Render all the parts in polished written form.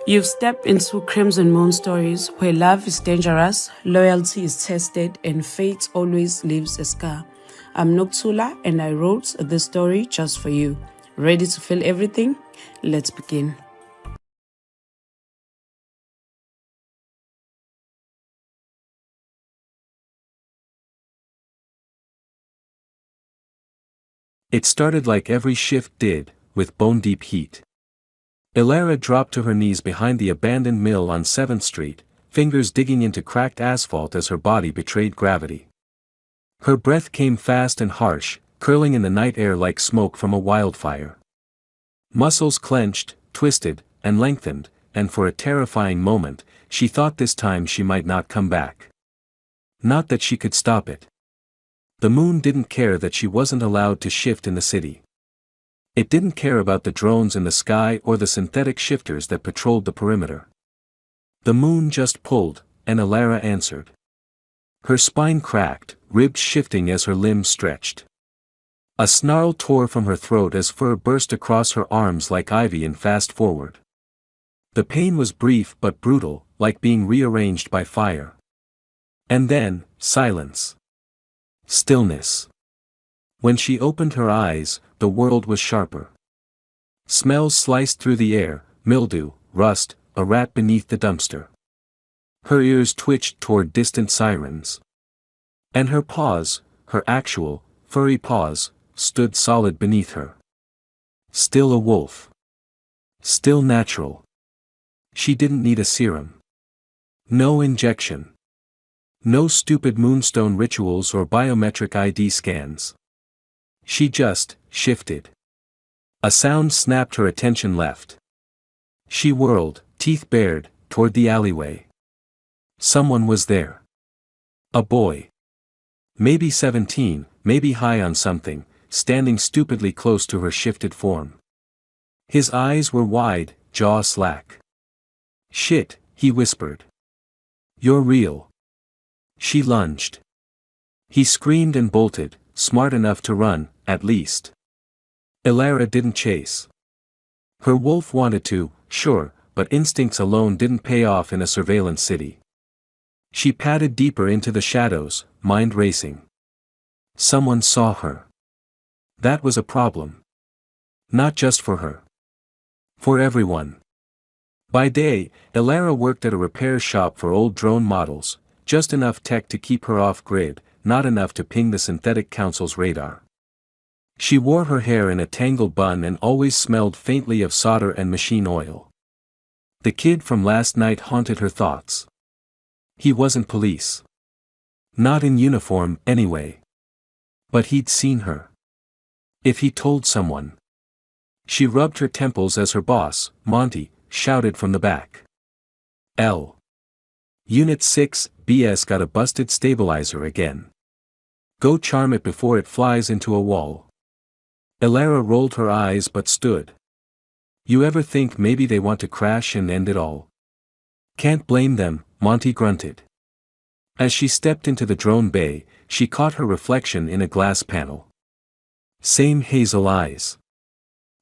You've stepped into Crimson Moon Stories, where love is dangerous, loyalty is tested, and fate always leaves a scar. I'm Noktula, and I wrote this story just for you. Ready to feel everything? Let's begin. It started like every shift did, with bone-deep heat. Ilara dropped to her knees behind the abandoned mill on 7th Street, fingers digging into cracked asphalt as her body betrayed gravity. Her breath came fast and harsh, curling in the night air like smoke from a wildfire. Muscles clenched, twisted, and lengthened, and for a terrifying moment, she thought this time she might not come back. Not that she could stop it. The moon didn't care that she wasn't allowed to shift in the city. It didn't care about the drones in the sky or the synthetic shifters that patrolled the perimeter. The moon just pulled, and Ilara answered. Her spine cracked, ribs shifting as her limbs stretched. A snarl tore from her throat as fur burst across her arms like ivy in fast forward. The pain was brief but brutal, like being rearranged by fire. And then, silence. Stillness. When she opened her eyes, the world was sharper. Smells sliced through the air, mildew, rust, a rat beneath the dumpster. Her ears twitched toward distant sirens. And her paws, her actual, furry paws, stood solid beneath her. Still a wolf. Still natural. She didn't need a serum. No injection. No stupid moonstone rituals or biometric ID scans. She just shifted. A sound snapped her attention left. She whirled, teeth bared, toward the alleyway. Someone was there. A boy. Maybe 17, maybe high on something, standing stupidly close to her shifted form. His eyes were wide, jaw slack. "Shit," he whispered. "You're real." She lunged. He screamed and bolted, smart enough to run, at least. Ilara didn't chase. Her wolf wanted to, sure, but instincts alone didn't pay off in a surveillance city. She padded deeper into the shadows, mind racing. Someone saw her. That was a problem. Not just for her. For everyone. By day, Ilara worked at a repair shop for old drone models, just enough tech to keep her off-grid, not enough to ping the Synthetic Council's radar. She wore her hair in a tangled bun and always smelled faintly of solder and machine oil. The kid from last night haunted her thoughts. He wasn't police. Not in uniform, anyway. But he'd seen her. If he told someone. She rubbed her temples as her boss, Monty, shouted from the back. L. Unit 6, BS got a busted stabilizer again. Go charm it before it flies into a wall. Ilara rolled her eyes but stood. You ever think maybe they want to crash and end it all? Can't blame them, Monty grunted. As she stepped into the drone bay, she caught her reflection in a glass panel. Same hazel eyes.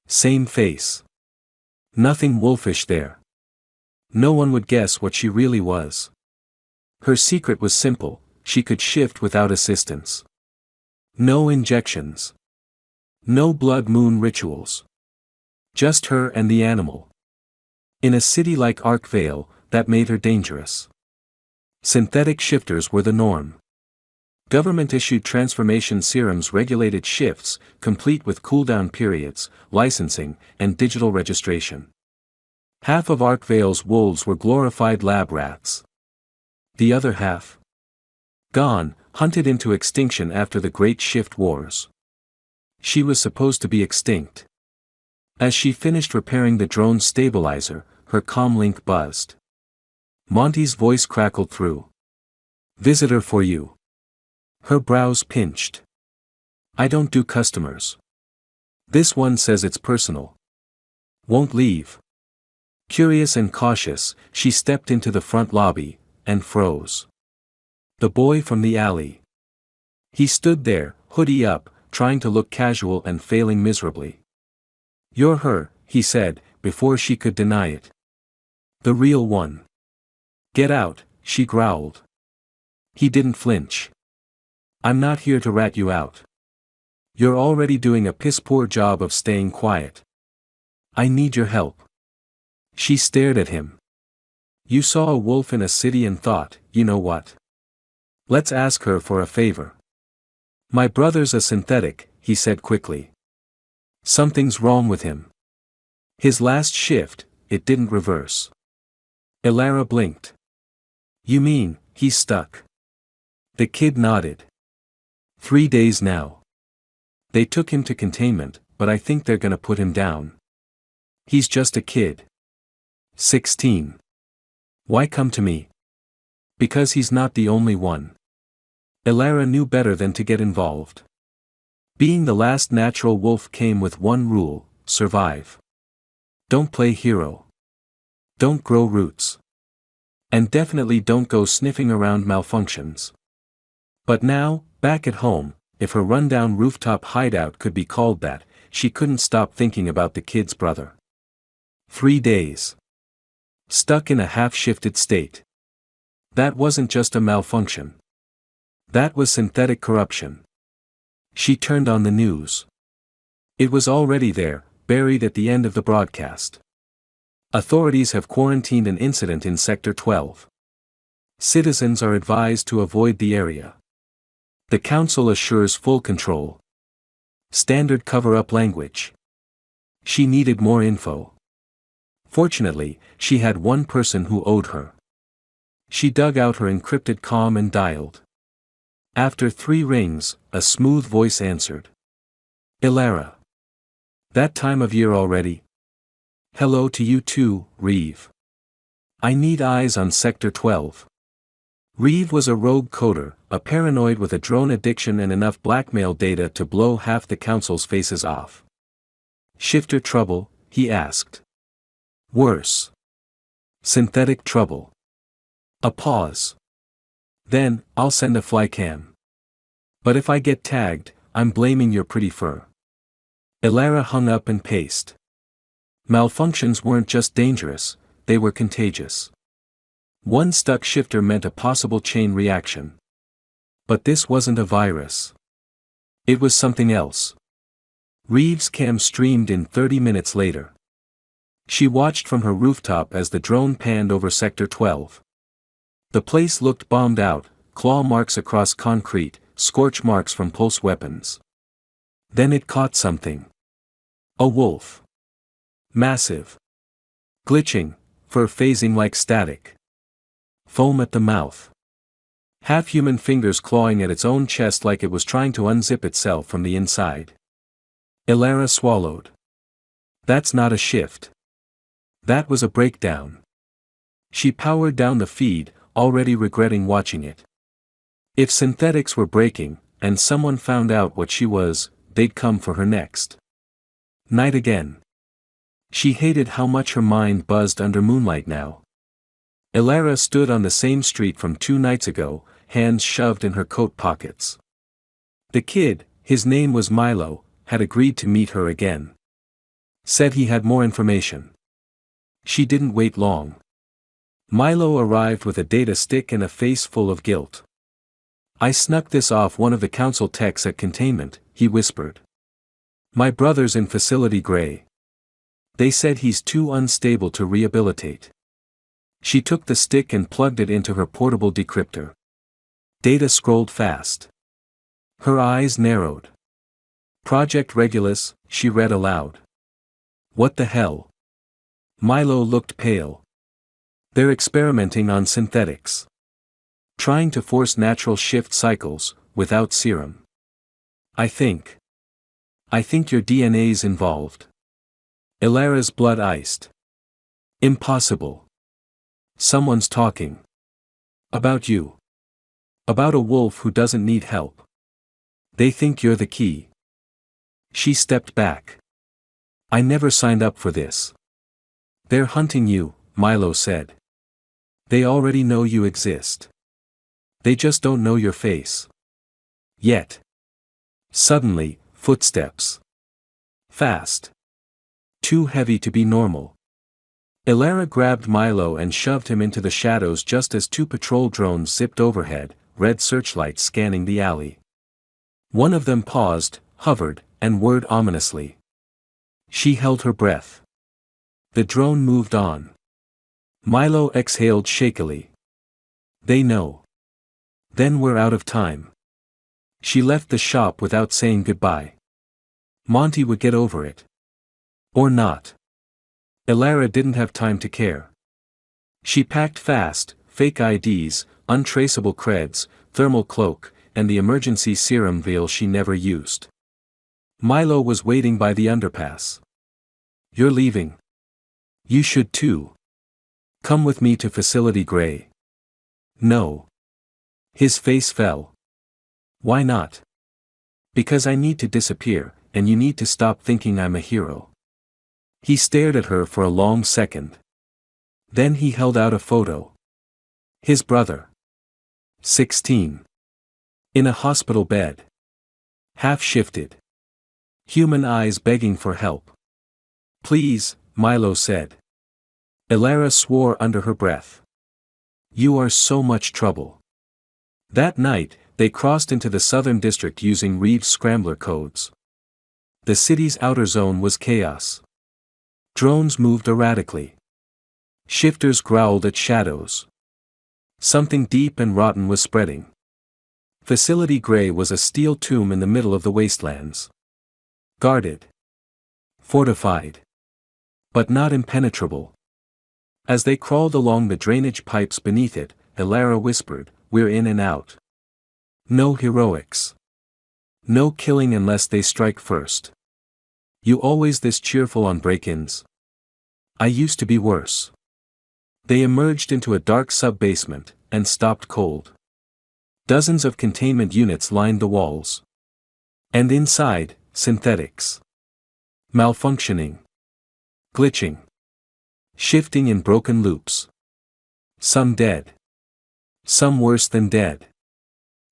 Same face. Nothing wolfish there. No one would guess what she really was. Her secret was simple, she could shift without assistance. No injections. No blood moon rituals. Just her and the animal. In a city like Arkvale, that made her dangerous. Synthetic shifters were the norm. Government-issued transformation serums regulated shifts, complete with cooldown periods, licensing, and digital registration. Half of Arkvale's wolves were glorified lab rats. The other half? Gone, hunted into extinction after the Great Shift Wars. She was supposed to be extinct. As she finished repairing the drone's stabilizer, her comlink buzzed. Monty's voice crackled through. Visitor for you. Her brows pinched. I don't do customers. This one says it's personal. Won't leave. Curious and cautious, she stepped into the front lobby, and froze. The boy from the alley. He stood there, hoodie up, trying to look casual and failing miserably. You're her, he said, before she could deny it. The real one. Get out, she growled. He didn't flinch. I'm not here to rat you out. You're already doing a piss-poor job of staying quiet. I need your help. She stared at him. You saw a wolf in a city and thought, you know what? Let's ask her for a favor. My brother's a synthetic, he said quickly. Something's wrong with him. His last shift, it didn't reverse. Elara blinked. You mean, he's stuck? The kid nodded. 3 days now. They took him to containment, but I think they're gonna put him down. He's just a kid. 16. Why come to me? Because he's not the only one. Elara knew better than to get involved. Being the last natural wolf came with one rule: survive. Don't play hero. Don't grow roots. And definitely don't go sniffing around malfunctions. But now, back at home, if her rundown rooftop hideout could be called that, she couldn't stop thinking about the kid's brother. 3 days. Stuck in a half-shifted state. That wasn't just a malfunction. That was synthetic corruption. She turned on the news. It was already there, buried at the end of the broadcast. Authorities have quarantined an incident in Sector 12. Citizens are advised to avoid the area. The council assures full control. Standard cover-up language. She needed more info. Fortunately, she had one person who owed her. She dug out her encrypted comm and dialed. After 3 rings, a smooth voice answered. Elara. That time of year already? Hello to you too, Reeve. I need eyes on Sector 12. Reeve was a rogue coder, a paranoid with a drone addiction and enough blackmail data to blow half the council's faces off. Shifter trouble, he asked. Worse. Synthetic trouble. A pause. Then, I'll send a flycam. But if I get tagged, I'm blaming your pretty fur. Elara hung up and paced. Malfunctions weren't just dangerous, they were contagious. One stuck shifter meant a possible chain reaction. But this wasn't a virus. It was something else. Reeves' cam streamed in 30 minutes later. She watched from her rooftop as the drone panned over Sector 12. The place looked bombed out, claw marks across concrete, scorch marks from pulse weapons. Then it caught something. A wolf. Massive. Glitching, fur phasing like static. Foam at the mouth. Half-human fingers clawing at its own chest like it was trying to unzip itself from the inside. Elara swallowed. That's not a shift. That was a breakdown. She powered down the feed, already regretting watching it. If synthetics were breaking, and someone found out what she was, they'd come for her next. Night again. She hated how much her mind buzzed under moonlight now. Elara stood on the same street from 2 nights ago, hands shoved in her coat pockets. The kid, his name was Milo, had agreed to meet her again. Said he had more information. She didn't wait long. Milo arrived with a data stick and a face full of guilt. I snuck this off one of the council techs at containment, he whispered. My brother's in Facility Grey. They said he's too unstable to rehabilitate. She took the stick and plugged it into her portable decryptor. Data scrolled fast. Her eyes narrowed. Project Regulus, she read aloud. What the hell? Milo looked pale. They're experimenting on synthetics. Trying to force natural shift cycles, without serum. I think your DNA's involved. Elara's blood iced. Impossible. Someone's talking. About you. About a wolf who doesn't need help. They think you're the key. She stepped back. I never signed up for this. They're hunting you, Milo said. They already know you exist. They just don't know your face. Yet. Suddenly, footsteps. Fast. Too heavy to be normal. Ilara grabbed Milo and shoved him into the shadows just as two patrol drones zipped overhead, red searchlights scanning the alley. One of them paused, hovered, and whirred ominously. She held her breath. The drone moved on. Milo exhaled shakily. They know. Then we're out of time. She left the shop without saying goodbye. Monty would get over it. Or not. Ilara didn't have time to care. She packed fast, fake IDs, untraceable creds, thermal cloak, and the emergency serum veil she never used. Milo was waiting by the underpass. You're leaving. You should too. Come with me to Facility Grey. No. His face fell. Why not? Because I need to disappear, and you need to stop thinking I'm a hero. He stared at her for a long second. Then he held out a photo. His brother. 16. In a hospital bed. Half shifted. Human eyes begging for help. Please, Milo said. Ilara swore under her breath. You are so much trouble. That night, they crossed into the Southern District using Reeves' scrambler codes. The city's outer zone was chaos. Drones moved erratically. Shifters growled at shadows. Something deep and rotten was spreading. Facility Grey was a steel tomb in the middle of the wastelands. Guarded. Fortified. But not impenetrable. As they crawled along the drainage pipes beneath it, Ilara whispered, "We're in and out. No heroics. No killing unless they strike first. You always this cheerful on break-ins? I used to be worse." They emerged into a dark sub-basement, and stopped cold. Dozens of containment units lined the walls. And inside, synthetics. Malfunctioning. Glitching. Shifting in broken loops. Some dead. Some worse than dead.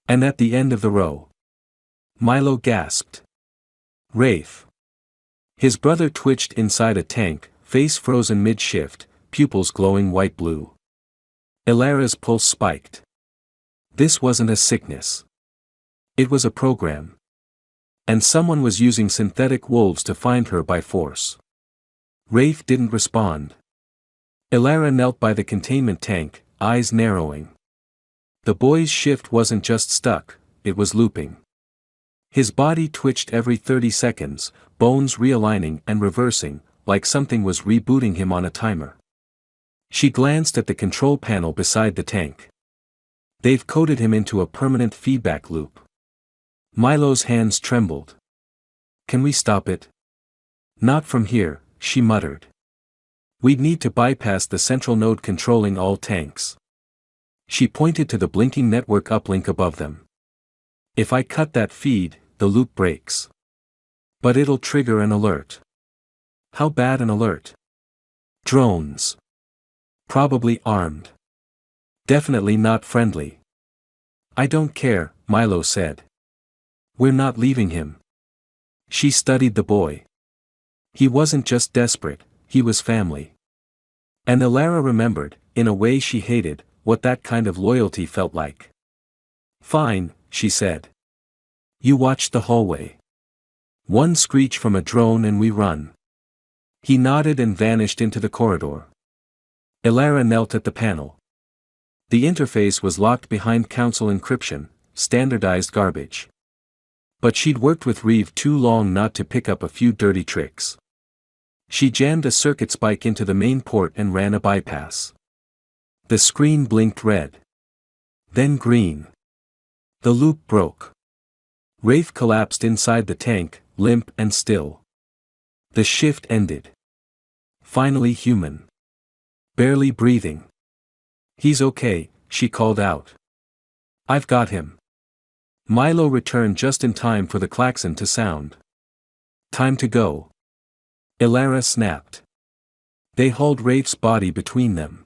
And at the end of the row. Milo gasped. Rafe. His brother twitched inside a tank, face frozen mid-shift, pupils glowing white-blue. Ilara's pulse spiked. This wasn't a sickness. It was a program. And someone was using synthetic wolves to find her by force. Rafe didn't respond. Ilara knelt by the containment tank, eyes narrowing. The boy's shift wasn't just stuck, it was looping. His body twitched every 30 seconds, bones realigning and reversing, like something was rebooting him on a timer. She glanced at the control panel beside the tank. They've coded him into a permanent feedback loop. Milo's hands trembled. Can we stop it? Not from here, she muttered. We'd need to bypass the central node controlling all tanks. She pointed to the blinking network uplink above them. If I cut that feed, the loop breaks. But it'll trigger an alert. How bad an alert? Drones. Probably armed. Definitely not friendly. I don't care, Milo said. We're not leaving him. She studied the boy. He wasn't just desperate, he was family. And Ilara remembered, in a way she hated, what that kind of loyalty felt like. Fine, she said. You watch the hallway. One screech from a drone and we run. He nodded and vanished into the corridor. Ilara knelt at the panel. The interface was locked behind council encryption, standardized garbage. But she'd worked with Reeve too long not to pick up a few dirty tricks. She jammed a circuit spike into the main port and ran a bypass. The screen blinked red. Then green. The loop broke. Rafe collapsed inside the tank, limp and still. The shift ended. Finally human. Barely breathing. He's okay, she called out. I've got him. Milo returned just in time for the klaxon to sound. Time to go. Ilara snapped. They hauled Rafe's body between them.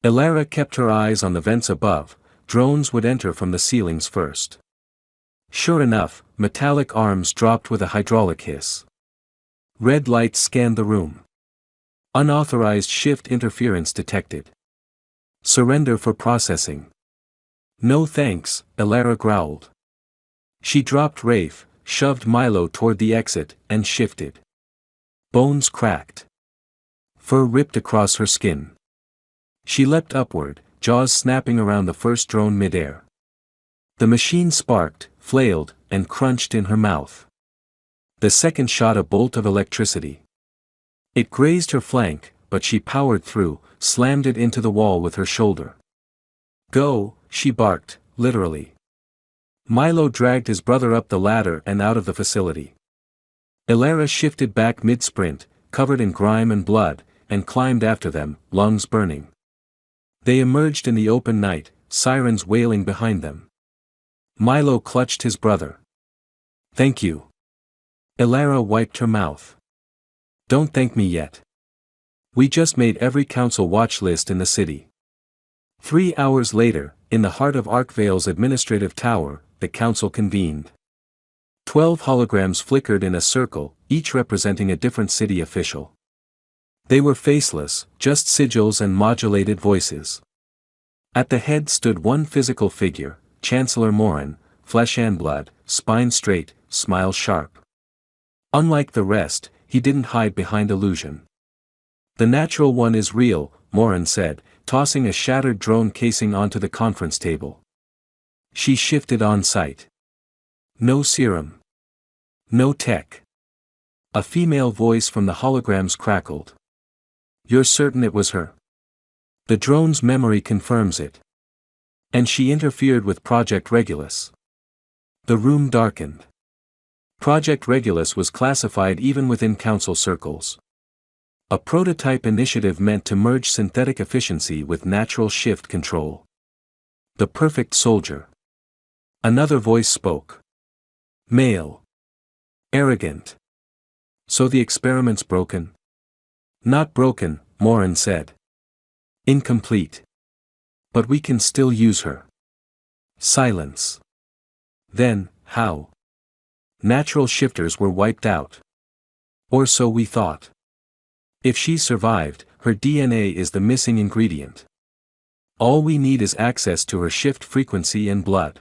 Ilara kept her eyes on the vents above, drones would enter from the ceilings first. Sure enough, metallic arms dropped with a hydraulic hiss. Red lights scanned the room. Unauthorized shift interference detected. Surrender for processing. No thanks, Elara growled. She dropped Rafe, shoved Milo toward the exit, and shifted. Bones cracked. Fur ripped across her skin. She leapt upward, jaws snapping around the first drone midair. The machine sparked, flailed, and crunched in her mouth. The second shot a bolt of electricity. It grazed her flank, but she powered through, slammed it into the wall with her shoulder. Go, she barked, literally. Milo dragged his brother up the ladder and out of the facility. Elara shifted back mid-sprint, covered in grime and blood, and climbed after them, lungs burning. They emerged in the open night, sirens wailing behind them. Milo clutched his brother. Thank you. Elara wiped her mouth. Don't thank me yet. We just made every council watch list in the city. 3 hours later, in the heart of Arkvale's administrative tower, the council convened. 12 holograms flickered in a circle, each representing a different city official. They were faceless, just sigils and modulated voices. At the head stood one physical figure, Chancellor Morin, flesh and blood, spine straight, smile sharp. Unlike the rest, he didn't hide behind illusion. The natural one is real, Morin said, tossing a shattered drone casing onto the conference table. She shifted on sight. No serum. No tech. A female voice from the holograms crackled. You're certain it was her? The drone's memory confirms it. And she interfered with Project Regulus. The room darkened. Project Regulus was classified even within council circles. A prototype initiative meant to merge synthetic efficiency with natural shift control. The perfect soldier. Another voice spoke. Male. Arrogant. So the experiment's broken? Not broken, Morin said. Incomplete. But we can still use her. Silence. Then, how? Natural shifters were wiped out. Or so we thought. If she survived, her DNA is the missing ingredient. All we need is access to her shift frequency and blood.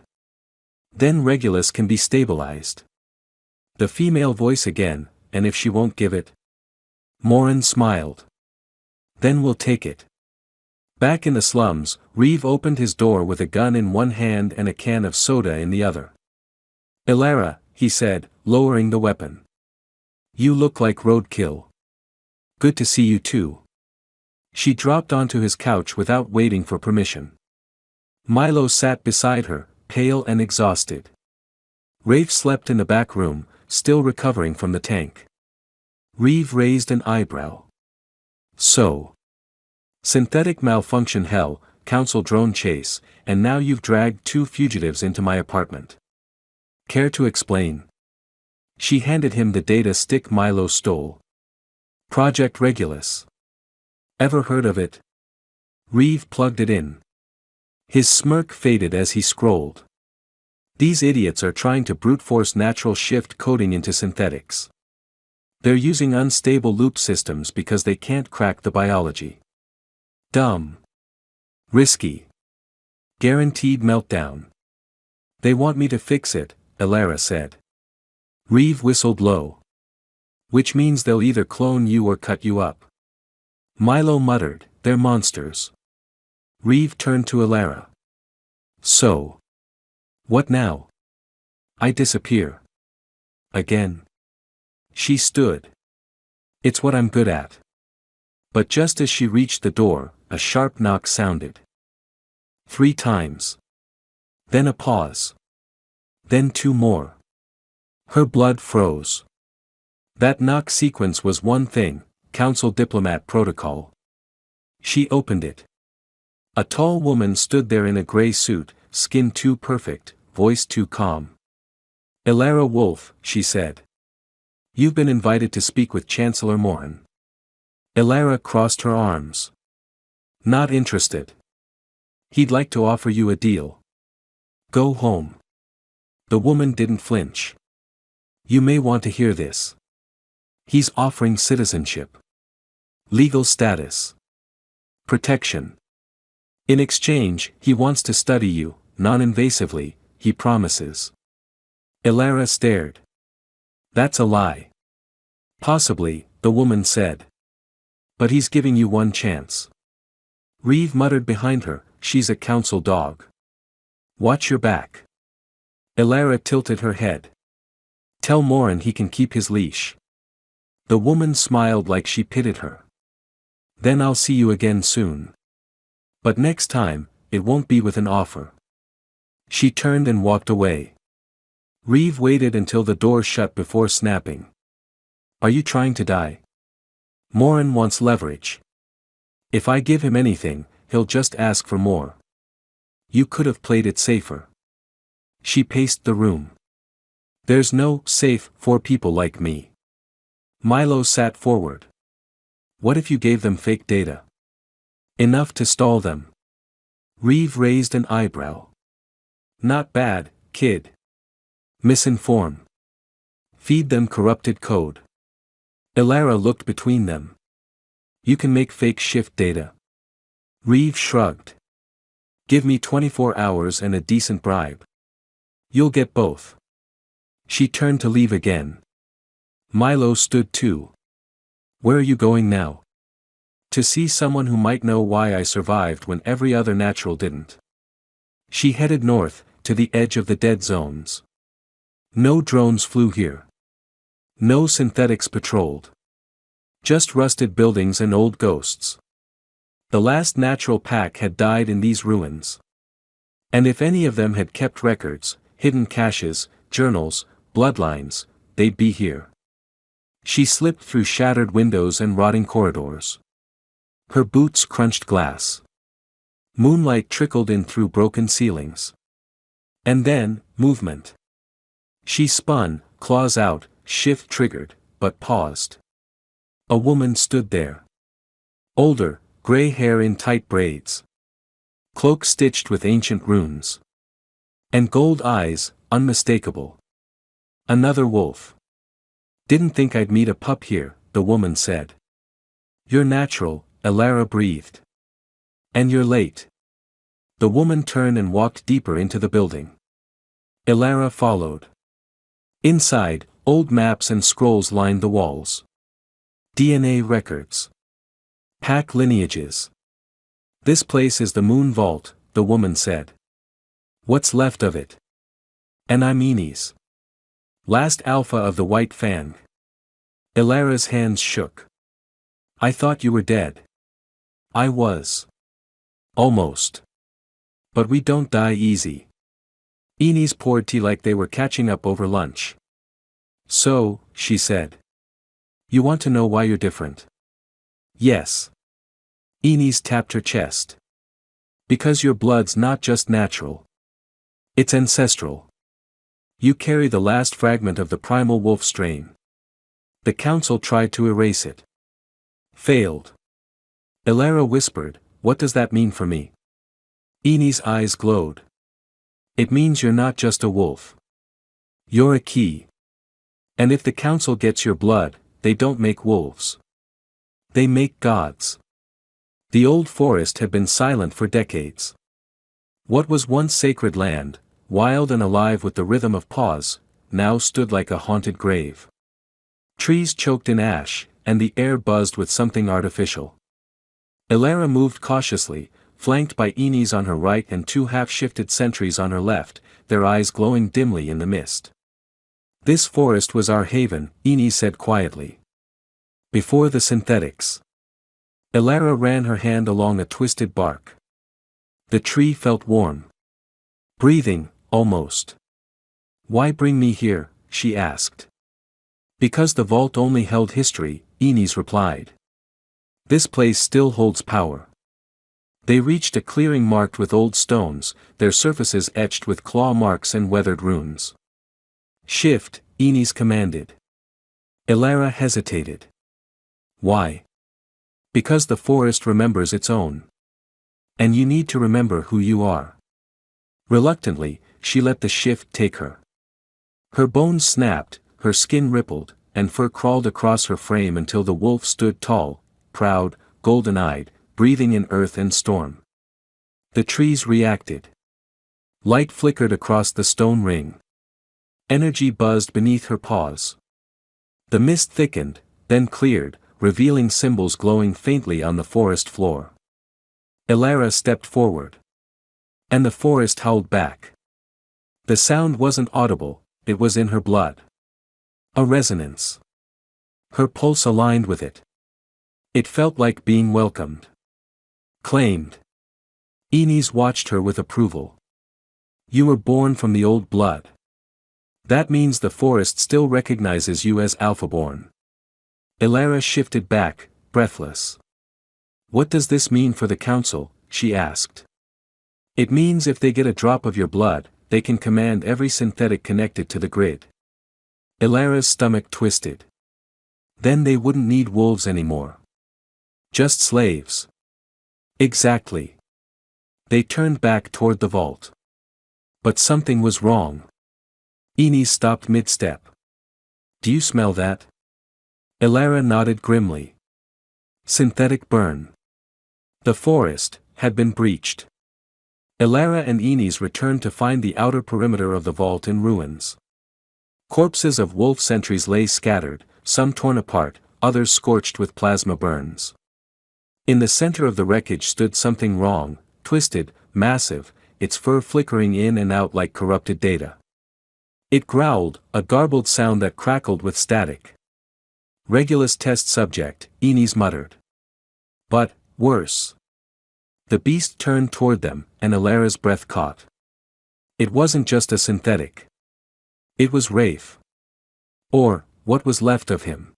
Then Regulus can be stabilized. The female voice again, and if she won't give it? Morin smiled. Then we'll take it. Back in the slums, Reeve opened his door with a gun in one hand and a can of soda in the other. Elara, he said, lowering the weapon. You look like roadkill. Good to see you too. She dropped onto his couch without waiting for permission. Milo sat beside her, pale and exhausted. Rafe slept in the back room, still recovering from the tank. Reeve raised an eyebrow. So. Synthetic malfunction hell, council drone chase, and now you've dragged 2 fugitives into my apartment. Care to explain? She handed him the data stick Milo stole. Project Regulus. Ever heard of it? Reeve plugged it in. His smirk faded as he scrolled. These idiots are trying to brute force natural shift coding into synthetics. They're using unstable loop systems because they can't crack the biology. Dumb. Risky. Guaranteed meltdown. They want me to fix it, Elara said. Reeve whistled low. Which means they'll either clone you or cut you up. Milo muttered, they're monsters. Reeve turned to Elara. So. What now? I disappear. Again. She stood. It's what I'm good at. But just as she reached the door, a sharp knock sounded. 3 times. Then a pause. Then 2 more. Her blood froze. That knock sequence was one thing, council diplomat protocol. She opened it. A tall woman stood there in a gray suit, skin too perfect, voice too calm. Elara Wolf, she said. You've been invited to speak with Chancellor Morin. Elara crossed her arms. Not interested. He'd like to offer you a deal. Go home. The woman didn't flinch. You may want to hear this. He's offering citizenship. Legal status. Protection. In exchange, he wants to study you, non-invasively, he promises. Elara stared. That's a lie. Possibly, the woman said. But he's giving you one chance. Reeve muttered behind her, she's a council dog. Watch your back. Elara tilted her head. Tell Morin he can keep his leash. The woman smiled like she pitied her. Then I'll see you again soon. But next time, it won't be with an offer. She turned and walked away. Reeve waited until the door shut before snapping. Are you trying to die? Morin wants leverage. If I give him anything, he'll just ask for more. You could have played it safer. She paced the room. There's no safe for people like me. Milo sat forward. What if you gave them fake data? Enough to stall them. Reeve raised an eyebrow. Not bad, kid. Misinform. Feed them corrupted code. Elara looked between them. You can make fake shift data. Reeve shrugged. Give me 24 hours and a decent bribe. You'll get both. She turned to leave again. Milo stood too. Where are you going now? To see someone who might know why I survived when every other natural didn't. She headed north, to the edge of the dead zones. No drones flew here. No synthetics patrolled. Just rusted buildings and old ghosts. The last natural pack had died in these ruins. And if any of them had kept records, hidden caches, journals, bloodlines, they'd be here. She slipped through shattered windows and rotting corridors. Her boots crunched glass. Moonlight trickled in through broken ceilings. And then, movement. She spun, claws out, shift triggered, but paused. A woman stood there. Older, gray hair in tight braids. Cloak stitched with ancient runes. And gold eyes, unmistakable. Another wolf. Didn't think I'd meet a pup here, the woman said. You're natural, Elara breathed. And you're late. The woman turned and walked deeper into the building. Elara followed. Inside, old maps and scrolls lined the walls. DNA records. Pack lineages. This place is the Moon Vault, the woman said. What's left of it? And I'm Enie's. Last alpha of the White Fang. Elara's hands shook. I thought you were dead. I was. Almost. But we don't die easy. Enie's poured tea like they were catching up over lunch. So, she said. You want to know why you're different? Yes. Enie's tapped her chest. Because your blood's not just natural. It's ancestral. You carry the last fragment of the primal wolf strain. The council tried to erase it. Failed. Elara whispered, what does that mean for me? Enie's eyes glowed. It means you're not just a wolf. You're a key. And if the council gets your blood, they don't make wolves. They make gods. The old forest had been silent for decades. What was once sacred land, wild and alive with the rhythm of paws, now stood like a haunted grave. Trees choked in ash, and the air buzzed with something artificial. Elara moved cautiously, flanked by Enie's on her right and two half-shifted sentries on her left, their eyes glowing dimly in the mist. This forest was our haven, Enie said quietly. Before the synthetics. Elara ran her hand along a twisted bark. The tree felt warm. Breathing, almost. Why bring me here, she asked. Because the vault only held history, Enie's replied. This place still holds power. They reached a clearing marked with old stones, their surfaces etched with claw marks and weathered runes. Shift, Enie's commanded. Elara hesitated. Why? Because the forest remembers its own. And you need to remember who you are. Reluctantly, she let the shift take her. Her bones snapped, her skin rippled, and fur crawled across her frame until the wolf stood tall, proud, golden-eyed, breathing in earth and storm. The trees reacted. Light flickered across the stone ring. Energy buzzed beneath her paws. The mist thickened, then cleared, revealing symbols glowing faintly on the forest floor. Elara stepped forward. And the forest howled back. The sound wasn't audible, it was in her blood. A resonance. Her pulse aligned with it. It felt like being welcomed. Claimed. Inez watched her with approval. You were born from the old blood. That means the forest still recognizes you as Alpha-born. Elara shifted back, breathless. What does this mean for the council? She asked. It means if they get a drop of your blood, they can command every synthetic connected to the grid. Elara's stomach twisted. Then they wouldn't need wolves anymore. Just slaves. Exactly. They turned back toward the vault. But something was wrong. Inez stopped mid-step. Do you smell that? Elara nodded grimly. Synthetic burn. The forest had been breached. Elara and Inez returned to find the outer perimeter of the vault in ruins. Corpses of wolf sentries lay scattered, some torn apart, others scorched with plasma burns. In the center of the wreckage stood something wrong, twisted, massive, its fur flickering in and out like corrupted data. It growled, a garbled sound that crackled with static. Regulus test subject, Inez muttered. But, worse. The beast turned toward them, and Elara's breath caught. It wasn't just a synthetic. It was Rafe. Or, what was left of him.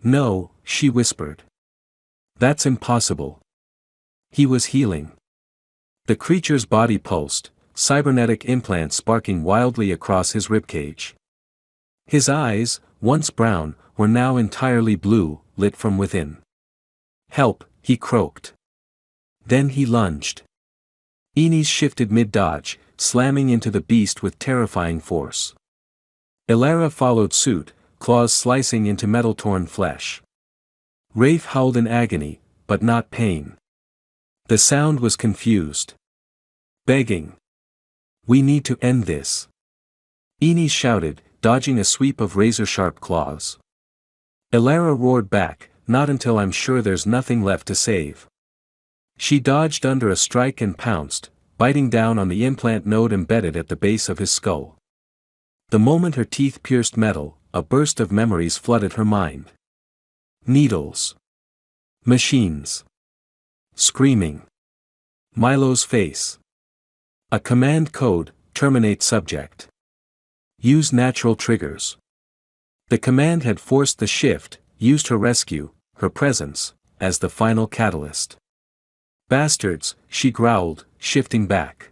No, she whispered. That's impossible. He was healing. The creature's body pulsed, cybernetic implants sparking wildly across his ribcage. His eyes, once brown, were now entirely blue, lit from within. Help, he croaked. Then he lunged. Inez shifted mid-dodge, slamming into the beast with terrifying force. Elara followed suit, claws slicing into metal-torn flesh. Rafe howled in agony, but not pain. The sound was confused. Begging. We need to end this. Inez shouted, dodging a sweep of razor-sharp claws. Elara roared back, not until I'm sure there's nothing left to save. She dodged under a strike and pounced, biting down on the implant node embedded at the base of his skull. The moment her teeth pierced metal, a burst of memories flooded her mind. Needles. Machines. Screaming. Milo's face. A command code, terminate subject. Use natural triggers. The command had forced the shift, used her rescue, her presence, as the final catalyst. Bastards, she growled, shifting back.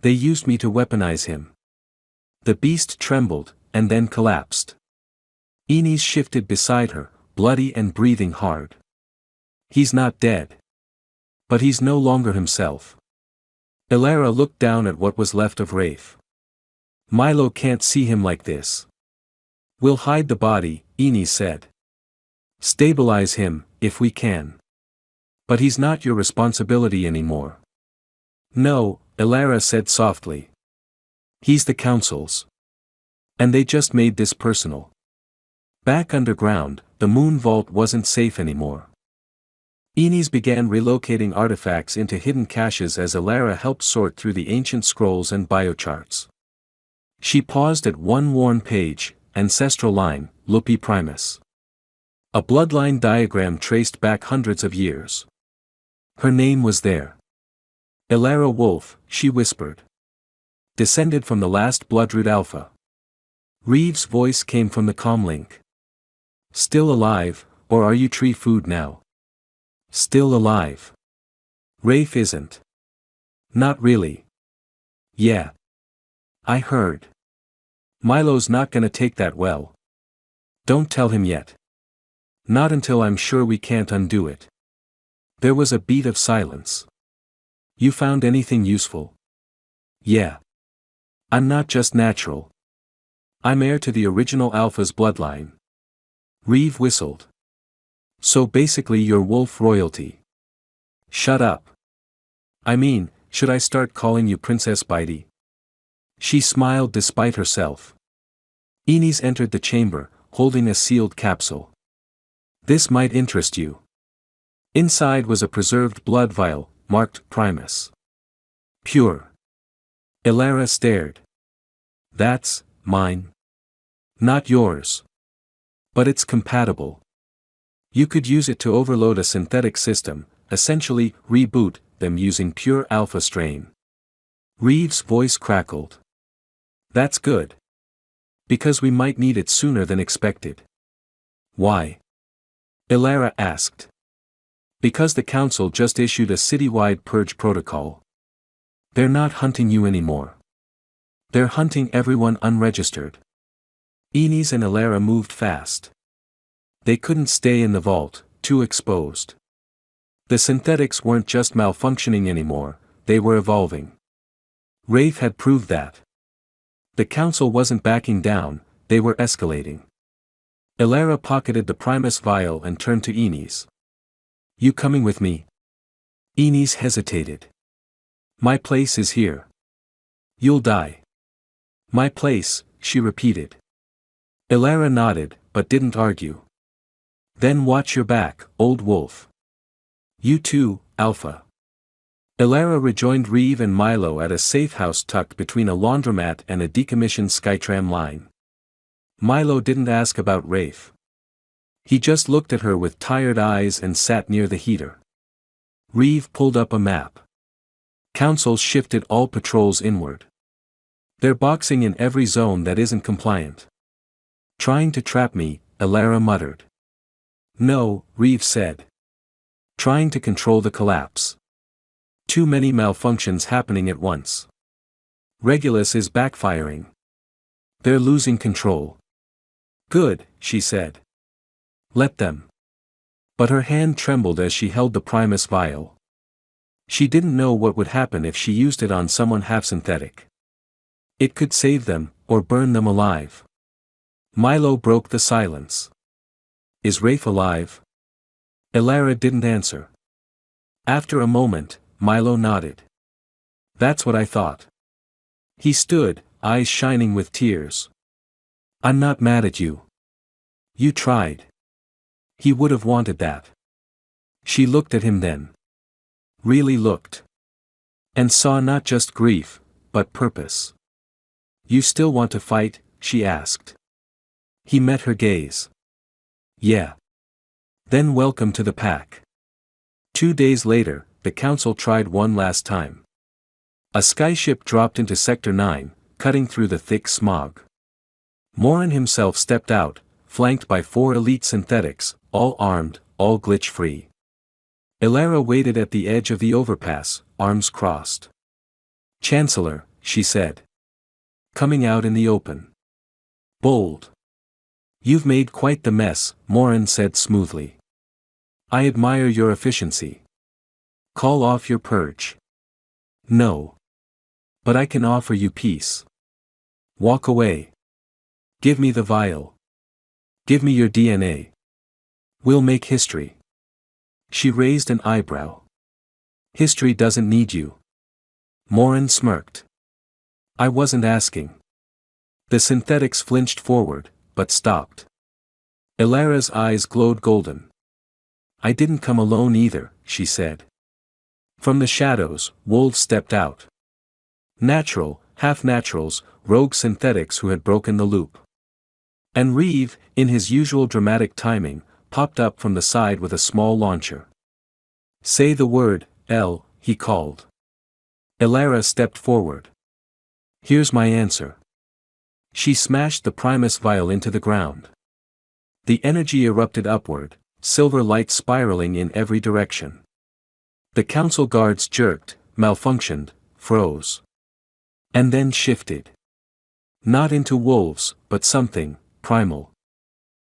They used me to weaponize him. The beast trembled, and then collapsed. Inez shifted beside her, bloody and breathing hard. He's not dead. But he's no longer himself. Elara looked down at what was left of Rafe. Milo can't see him like this. We'll hide the body, Inez said. Stabilize him, if we can. But he's not your responsibility anymore. No, Elara said softly. He's the council's. And they just made this personal. Back underground, the moon vault wasn't safe anymore. Inez began relocating artifacts into hidden caches as Elara helped sort through the ancient scrolls and biocharts. She paused at one worn page, ancestral line, Lupi Primus. A bloodline diagram traced back hundreds of years. Her name was there. Elara Wolf, she whispered. Descended from the last Bloodroot Alpha. Reeves' voice came from the comlink. Still alive, or are you tree food now? Still alive. Rafe isn't. Not really. Yeah. I heard. Milo's not gonna take that well. Don't tell him yet. Not until I'm sure we can't undo it. There was a beat of silence. You found anything useful? Yeah. I'm not just natural. I'm heir to the original Alpha's bloodline. Reeve whistled. So basically you're wolf royalty. Shut up. I mean, should I start calling you Princess Bitey? She smiled despite herself. Enis entered the chamber, holding a sealed capsule. This might interest you. Inside was a preserved blood vial, marked Primus. Pure. Elara stared. That's mine. Not yours. But it's compatible. You could use it to overload a synthetic system, essentially reboot them using pure alpha strain. Reeves' voice crackled. That's good. Because we might need it sooner than expected. Why? Elara asked. Because the council just issued a citywide purge protocol. They're not hunting you anymore. They're hunting everyone unregistered. Enis and Elara moved fast. They couldn't stay in the vault, too exposed. The synthetics weren't just malfunctioning anymore, they were evolving. Rafe had proved that. The council wasn't backing down, they were escalating. Elara pocketed the Primus vial and turned to Enis. You coming with me? Enis hesitated. My place is here. You'll die. My place, she repeated. Elara nodded, but didn't argue. Then watch your back, old wolf. You too, Alpha. Elara rejoined Reeve and Milo at a safe house tucked between a laundromat and a decommissioned Skytram line. Milo didn't ask about Rafe. He just looked at her with tired eyes and sat near the heater. Reeve pulled up a map. Council shifted all patrols inward. They're boxing in every zone that isn't compliant. Trying to trap me, Elara muttered. No, Reeve said. Trying to control the collapse. Too many malfunctions happening at once. Regulus is backfiring. They're losing control. Good, she said. Let them. But her hand trembled as she held the Primus vial. She didn't know what would happen if she used it on someone half-synthetic. It could save them, or burn them alive. Milo broke the silence. Is Rafe alive? Elara didn't answer. After a moment, Milo nodded. That's what I thought. He stood, eyes shining with tears. I'm not mad at you. You tried. He would have wanted that. She looked at him then. Really looked. And saw not just grief, but purpose. You still want to fight? She asked. He met her gaze. Yeah. Then welcome to the pack. 2 days later, the council tried one last time. A skyship dropped into Sector 9, cutting through the thick smog. Morin himself stepped out, flanked by 4 elite synthetics, all armed, all glitch-free. Elara waited at the edge of the overpass, arms crossed. Chancellor, she said. Coming out in the open. Bold. You've made quite the mess, Morin said smoothly. I admire your efficiency. Call off your purge. No. But I can offer you peace. Walk away. Give me the vial. Give me your DNA. We'll make history. She raised an eyebrow. History doesn't need you. Morin smirked. I wasn't asking. The synthetics flinched forward, but stopped. Elara's eyes glowed golden. I didn't come alone either, she said. From the shadows, wolves stepped out. Natural, half-naturals, rogue synthetics who had broken the loop. And Reeve, in his usual dramatic timing, popped up from the side with a small launcher. Say the word, L, he called. Elara stepped forward. Here's my answer. She smashed the Primus vial into the ground. The energy erupted upward, silver light spiraling in every direction. The council guards jerked, malfunctioned, froze. And then shifted. Not into wolves, but something, primal.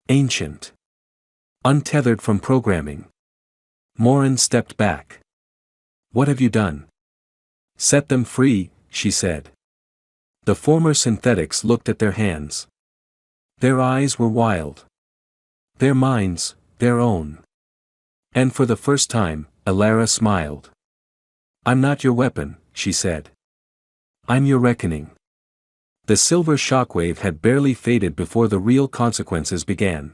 Ancient. Untethered from programming. Morin stepped back. What have you done? Set them free, she said. The former synthetics looked at their hands. Their eyes were wild. Their minds, their own. And for the first time, Elara smiled. I'm not your weapon, she said. I'm your reckoning. The silver shockwave had barely faded before the real consequences began.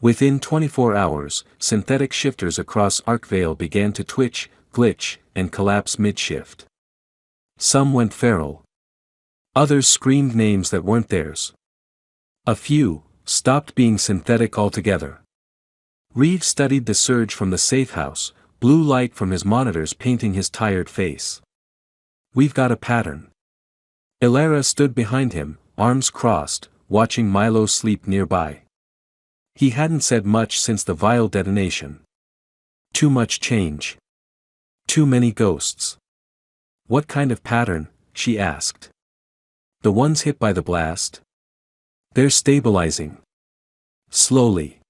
Within 24 hours, synthetic shifters across Arkvale began to twitch, glitch, and collapse mid-shift. Some went feral. Others screamed names that weren't theirs. A few stopped being synthetic altogether. Reeve studied the surge from the safe house, blue light from his monitors painting his tired face. We've got a pattern. Elara stood behind him, arms crossed, watching Milo sleep nearby. He hadn't said much since the vile detonation. Too much change. Too many ghosts. What kind of pattern? She asked. The ones hit by the blast? They're stabilizing. Slowly.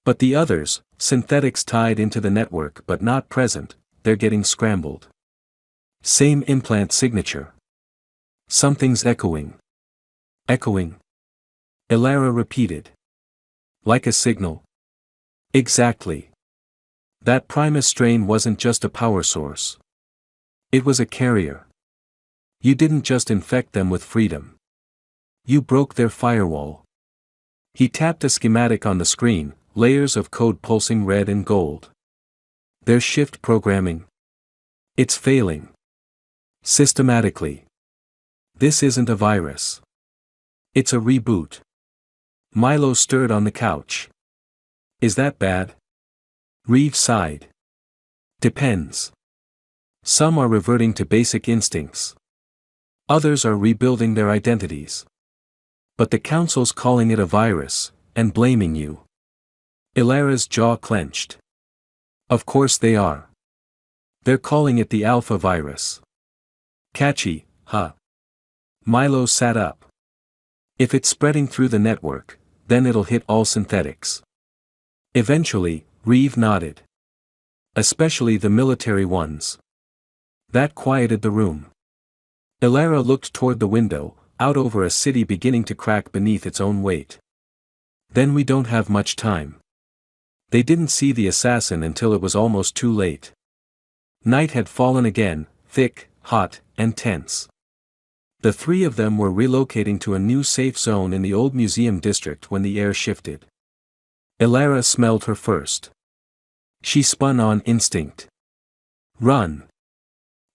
But the others, synthetics tied into the network but not present, they're getting scrambled. Same implant signature. Something's echoing. Echoing. Elara repeated. Like a signal. Exactly. That Primus strain wasn't just a power source. It was a carrier. You didn't just infect them with freedom. You broke their firewall. He tapped a schematic on the screen, layers of code pulsing red and gold. Their shift programming. It's failing. Systematically. This isn't a virus. It's a reboot. Milo stirred on the couch. Is that bad? Reeve sighed. Depends. Some are reverting to basic instincts. Others are rebuilding their identities. But the council's calling it a virus, and blaming you. Elara's jaw clenched. Of course they are. They're calling it the Alpha virus. Catchy, huh? Milo sat up. If it's spreading through the network, then it'll hit all synthetics. Eventually, Reeve nodded. Especially the military ones. That quieted the room. Elara looked toward the window, out over a city beginning to crack beneath its own weight. Then we don't have much time. They didn't see the assassin until it was almost too late. Night had fallen again, thick, hot, and tense. The three of them were relocating to a new safe zone in the old museum district when the air shifted. Elara smelled her first. She spun on instinct. Run!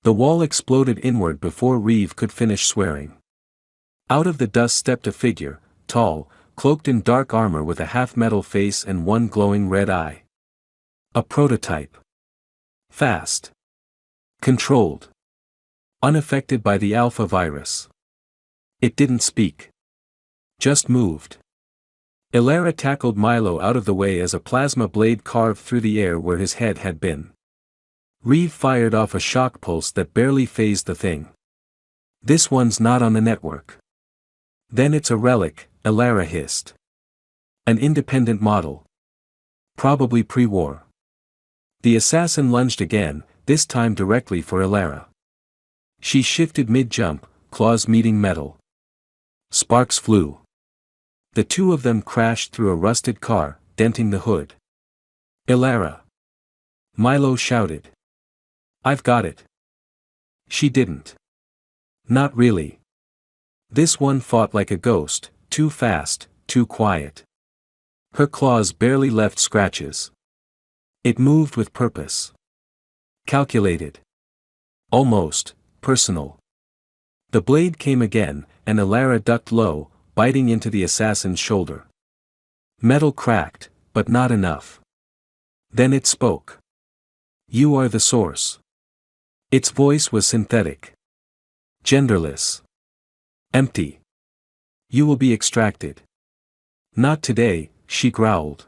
The wall exploded inward before Reeve could finish swearing. Out of the dust stepped a figure, tall, cloaked in dark armor with a half-metal face and one glowing red eye. A prototype. Fast. Controlled. Unaffected by the Alpha virus. It didn't speak. Just moved. Elara tackled Milo out of the way as a plasma blade carved through the air where his head had been. Reeve fired off a shock pulse that barely phased the thing. This one's not on the network. Then it's a relic, Elara hissed. An independent model. Probably pre-war. The assassin lunged again, this time directly for Elara. She shifted mid-jump, claws meeting metal. Sparks flew. The two of them crashed through a rusted car, denting the hood. Elara. Milo shouted. I've got it. She didn't. Not really. This one fought like a ghost, too fast, too quiet. Her claws barely left scratches. It moved with purpose. Calculated. Almost personal. The blade came again, and Elara ducked low, biting into the assassin's shoulder. Metal cracked, but not enough. Then it spoke. You are the source. Its voice was synthetic. Genderless. Empty. You will be extracted. Not today, she growled.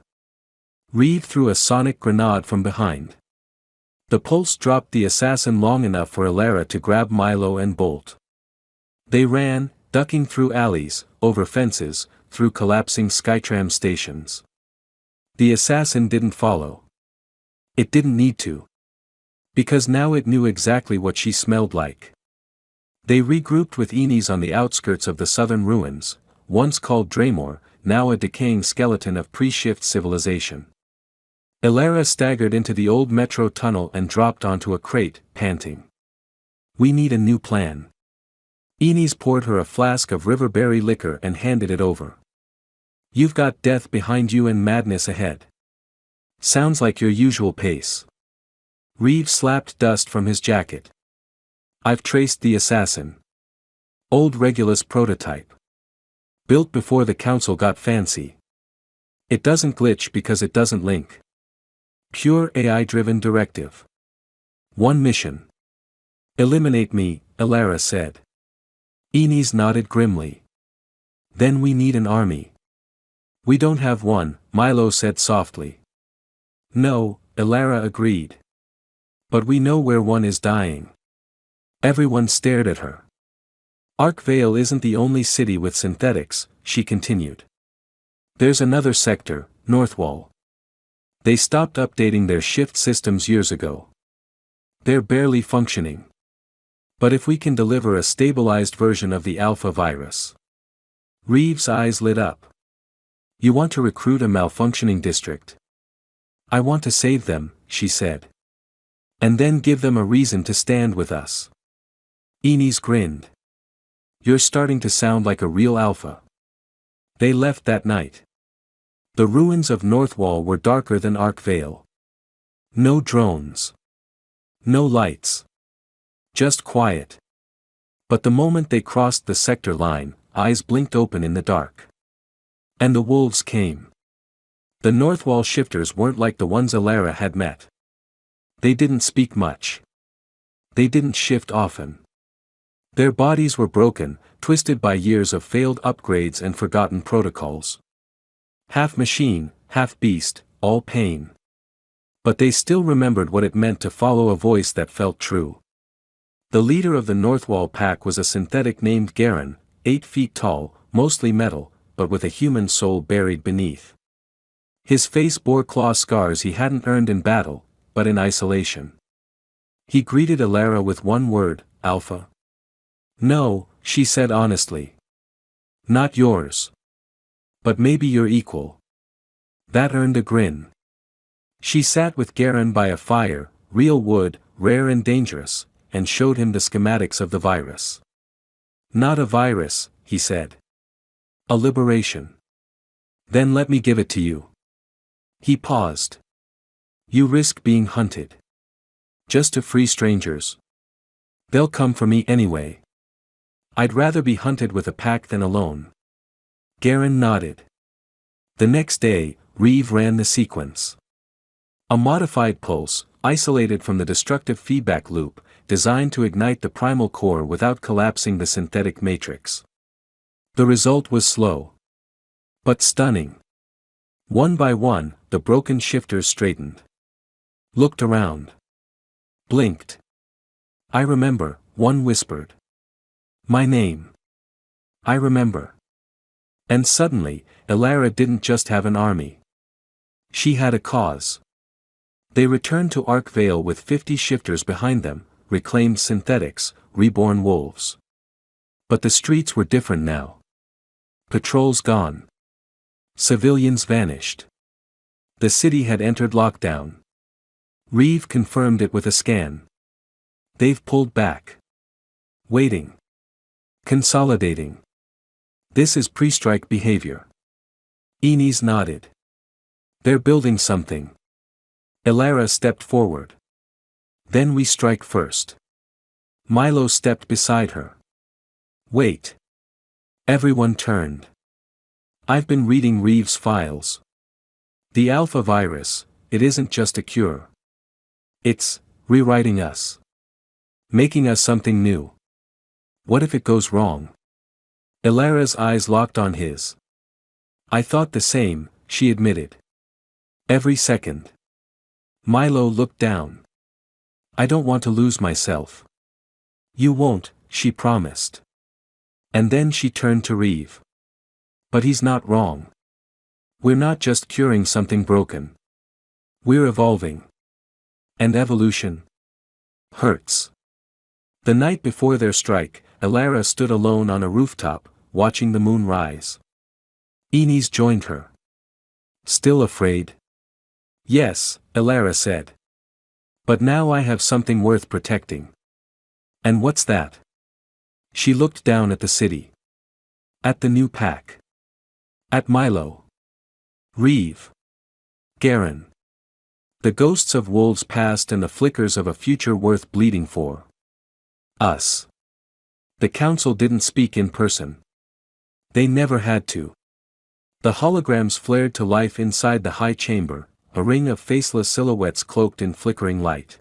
Reeve threw a sonic grenade from behind. The pulse dropped the assassin long enough for Elara to grab Milo and bolt. They ran, ducking through alleys, over fences, through collapsing Skytram stations. The assassin didn't follow. It didn't need to. Because now it knew exactly what she smelled like. They regrouped with Enes on the outskirts of the southern ruins, once called Draymore, now a decaying skeleton of pre-shift civilization. Elara staggered into the old metro tunnel and dropped onto a crate, panting. We need a new plan. Enes poured her a flask of riverberry liquor and handed it over. You've got death behind you and madness ahead. Sounds like your usual pace. Reeve slapped dust from his jacket. I've traced the assassin. Old Regulus prototype. Built before the council got fancy. It doesn't glitch because it doesn't link. Pure AI-driven directive. One mission. Eliminate me, Elara said. Enes nodded grimly. Then we need an army. We don't have one, Milo said softly. No, Elara agreed. But we know where one is dying. Everyone stared at her. Arkvale isn't the only city with synthetics, she continued. There's another sector, Northwall. They stopped updating their shift systems years ago. They're barely functioning. But if we can deliver a stabilized version of the alpha virus. Reeve's eyes lit up. You want to recruit a malfunctioning district? I want to save them, she said. And then give them a reason to stand with us. Enes grinned. You're starting to sound like a real alpha. They left that night. The ruins of Northwall were darker than Arkvale. No drones. No lights. Just quiet. But the moment they crossed the sector line, eyes blinked open in the dark. And the wolves came. The Northwall shifters weren't like the ones Elara had met. They didn't speak much. They didn't shift often. Their bodies were broken, twisted by years of failed upgrades and forgotten protocols. Half machine, half beast, all pain. But they still remembered what it meant to follow a voice that felt true. The leader of the Northwall pack was a synthetic named Garen, 8 feet tall, mostly metal, but with a human soul buried beneath. His face bore claw scars he hadn't earned in battle, but in isolation. He greeted Elara with one word, Alpha. No, she said honestly. Not yours. But maybe your equal. That earned a grin. She sat with Garen by a fire, real wood, rare and dangerous, and showed him the schematics of the virus. Not a virus, he said. A liberation. Then let me give it to you. He paused. You risk being hunted. Just to free strangers. They'll come for me anyway. I'd rather be hunted with a pack than alone. Garen nodded. The next day, Reeve ran the sequence. A modified pulse, isolated from the destructive feedback loop, designed to ignite the primal core without collapsing the synthetic matrix. The result was slow. But stunning. One by one, the broken shifters straightened. Looked around. Blinked. I remember, one whispered. My name. I remember. And suddenly, Elara didn't just have an army. She had a cause. They returned to Arkvale with 50 shifters behind them, reclaimed synthetics, reborn wolves. But the streets were different now. Patrols gone. Civilians vanished. The city had entered lockdown. Reeve confirmed it with a scan. They've pulled back. Waiting. Consolidating. This is pre-strike behavior. Enes nodded. They're building something. Elara stepped forward. Then we strike first. Milo stepped beside her. Wait. Everyone turned. I've been reading Reeve's files. The alpha virus, it isn't just a cure. It's rewriting us. Making us something new. What if it goes wrong? Elara's eyes locked on his. I thought the same, she admitted. Every second. Milo looked down. I don't want to lose myself. You won't, she promised. And then she turned to Reeve. But he's not wrong. We're not just curing something broken. We're evolving. And evolution hurts. The night before their strike, Elara stood alone on a rooftop, watching the moon rise. Enes joined her. Still afraid? Yes, Elara said. But now I have something worth protecting. And what's that? She looked down at the city. At the new pack. At Milo. Reeve. Garen. The ghosts of wolves past and the flickers of a future worth bleeding for. Us. The council didn't speak in person. They never had to. The holograms flared to life inside the high chamber, a ring of faceless silhouettes cloaked in flickering light.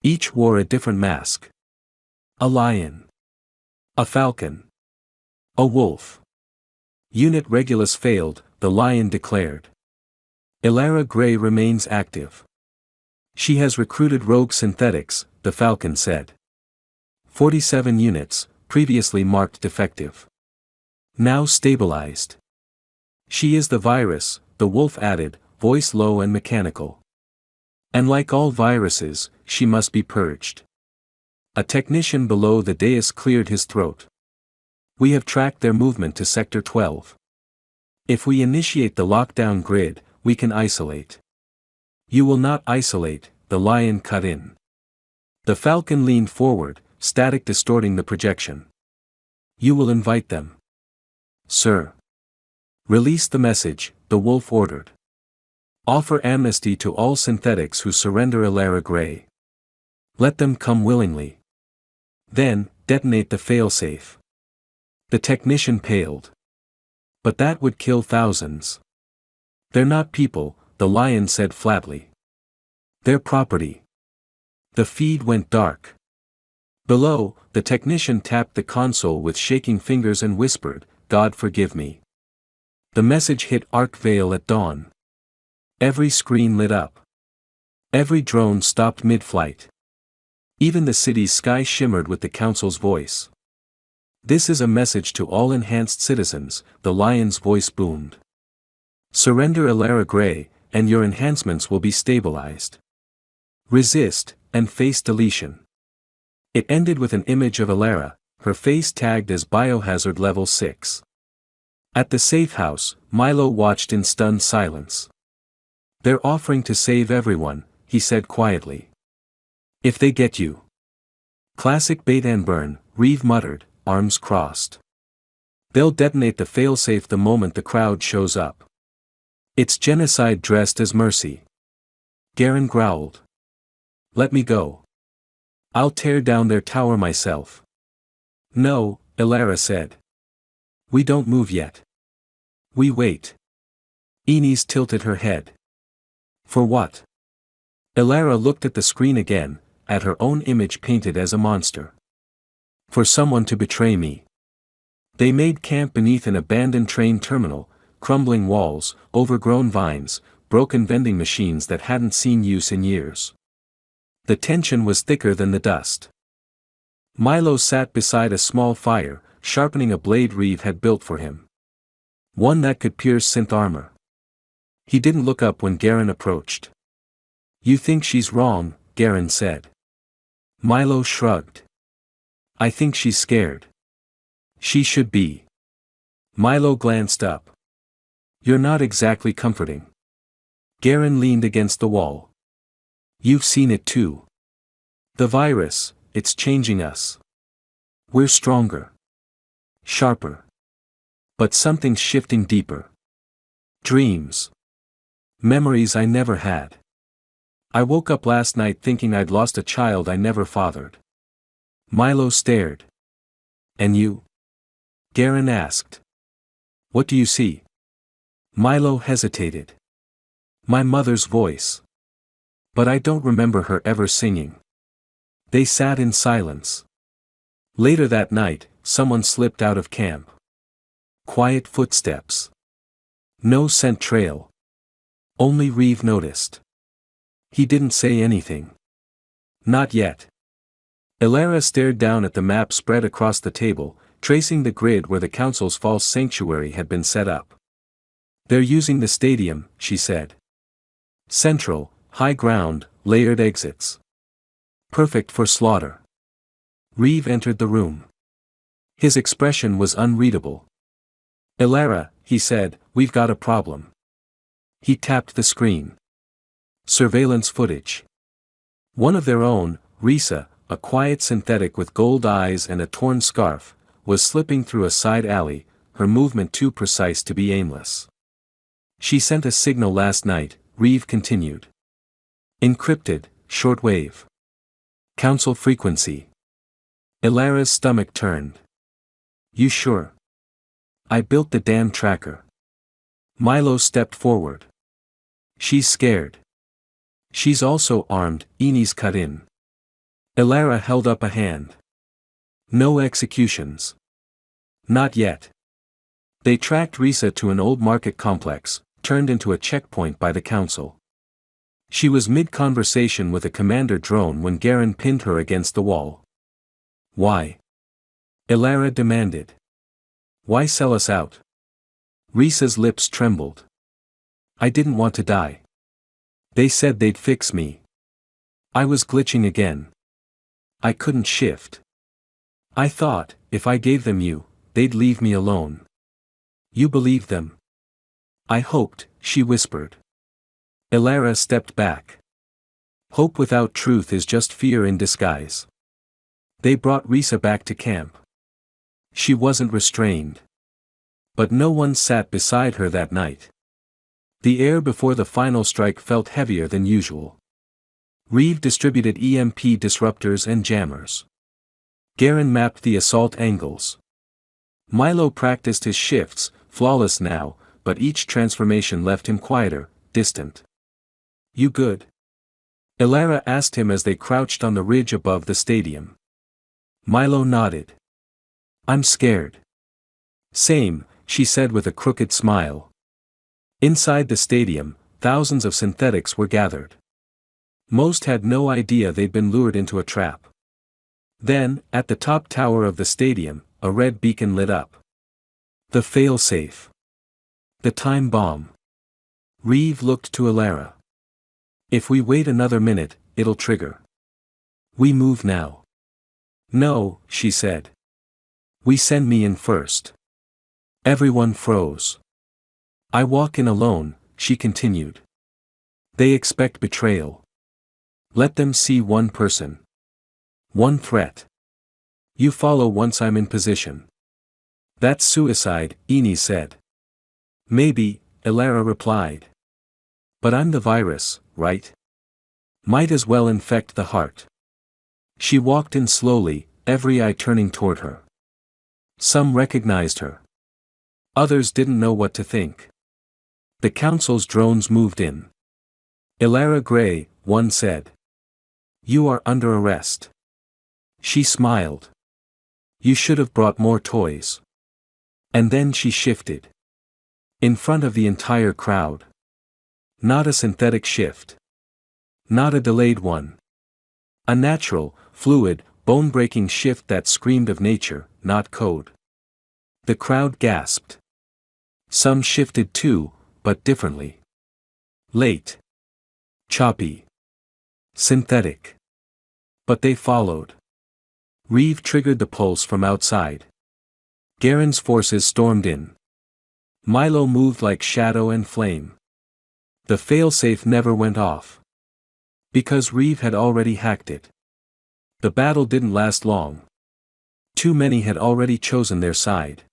Each wore a different mask. A lion. A falcon. A wolf. Unit Regulus failed, the lion declared. Elara Grey remains active. She has recruited rogue synthetics, the falcon said. 47 units, previously marked defective. Now stabilized. She is the virus, the wolf added, voice low and mechanical. And like all viruses, she must be purged. A technician below the dais cleared his throat. We have tracked their movement to Sector 12. If we initiate the lockdown grid, we can isolate. You will not isolate, the lion cut in. The falcon leaned forward, static distorting the projection. You will invite them. Sir. Release the message, the wolf ordered. Offer amnesty to all synthetics who surrender Elara Grey. Let them come willingly. Then, detonate the failsafe. The technician paled. But that would kill thousands. They're not people, the lion said flatly. They're property. The feed went dark. Below, the technician tapped the console with shaking fingers and whispered, God forgive me. The message hit Arkvale at dawn. Every screen lit up. Every drone stopped mid-flight. Even the city's sky shimmered with the council's voice. This is a message to all enhanced citizens, the lion's voice boomed. Surrender Elara Grey, and your enhancements will be stabilized. Resist, and face deletion. It ended with an image of Elara, her face tagged as Biohazard Level 6. At the safe house, Milo watched in stunned silence. They're offering to save everyone, he said quietly. If they get you. Classic bait and burn, Reeve muttered, arms crossed. They'll detonate the failsafe the moment the crowd shows up. It's genocide dressed as mercy. Garen growled. Let me go. I'll tear down their tower myself. No, Elara said. We don't move yet. We wait. Inez tilted her head. For what? Elara looked at the screen again, at her own image painted as a monster. For someone to betray me. They made camp beneath an abandoned train terminal, crumbling walls, overgrown vines, broken vending machines that hadn't seen use in years. The tension was thicker than the dust. Milo sat beside a small fire, sharpening a blade Reeve had built for him. One that could pierce synth armor. He didn't look up when Garen approached. You think she's wrong, Garen said. Milo shrugged. I think she's scared. She should be. Milo glanced up. You're not exactly comforting. Garen leaned against the wall. You've seen it too. The virus, it's changing us. We're stronger. Sharper. But something's shifting deeper. Dreams. Memories I never had. I woke up last night thinking I'd lost a child I never fathered. Milo stared. And you? Garen asked. What do you see? Milo hesitated. My mother's voice. But I don't remember her ever singing. They sat in silence. Later that night, someone slipped out of camp. Quiet footsteps. No scent trail. Only Reeve noticed. He didn't say anything. Not yet. Elara stared down at the map spread across the table, tracing the grid where the council's false sanctuary had been set up. They're using the stadium, she said. Central, high ground, layered exits. Perfect for slaughter. Reeve entered the room. His expression was unreadable. Elara, he said, we've got a problem. He tapped the screen. Surveillance footage. One of their own, Risa, a quiet synthetic with gold eyes and a torn scarf, was slipping through a side alley, her movement too precise to be aimless. She sent a signal last night, Reeve continued. Encrypted, shortwave. Council frequency. Ilara's stomach turned. You sure? I built the damn tracker. Milo stepped forward. She's scared. She's also armed, Enes cut in. Ilara held up a hand. No executions. Not yet. They tracked Risa to an old market complex, turned into a checkpoint by the council. She was mid-conversation with a commander drone when Garen pinned her against the wall. Why? Ilara demanded. Why sell us out? Risa's lips trembled. I didn't want to die. They said they'd fix me. I was glitching again. I couldn't shift. I thought, if I gave them you, they'd leave me alone. You believed them? I hoped, she whispered. Ilara stepped back. Hope without truth is just fear in disguise. They brought Risa back to camp. She wasn't restrained. But no one sat beside her that night. The air before the final strike felt heavier than usual. Reeve distributed EMP disruptors and jammers. Garen mapped the assault angles. Milo practiced his shifts, flawless now, but each transformation left him quieter, distant. You good? Ilara asked him as they crouched on the ridge above the stadium. Milo nodded. I'm scared. Same, she said with a crooked smile. Inside the stadium, thousands of synthetics were gathered. Most had no idea they'd been lured into a trap. Then, at the top tower of the stadium, a red beacon lit up. The failsafe. The time bomb. Reeve looked to Ilara. If we wait another minute, it'll trigger. We move now. No, she said. We send me in first. Everyone froze. I walk in alone, she continued. They expect betrayal. Let them see one person. One threat. You follow once I'm in position. That's suicide, Enes said. Maybe, Ilara replied. But I'm the virus, right? Might as well infect the heart. She walked in slowly, every eye turning toward her. Some recognized her. Others didn't know what to think. The council's drones moved in. Ilara Gray, one said. You are under arrest. She smiled. You should have brought more toys. And then she shifted. In front of the entire crowd. Not a synthetic shift. Not a delayed one. A natural, fluid, bone-breaking shift that screamed of nature, not code. The crowd gasped. Some shifted too, but differently. Late. Choppy. Synthetic. But they followed. Reeve triggered the pulse from outside. Garen's forces stormed in. Milo moved like shadow and flame. The failsafe never went off. Because Reeve had already hacked it. The battle didn't last long. Too many had already chosen their side.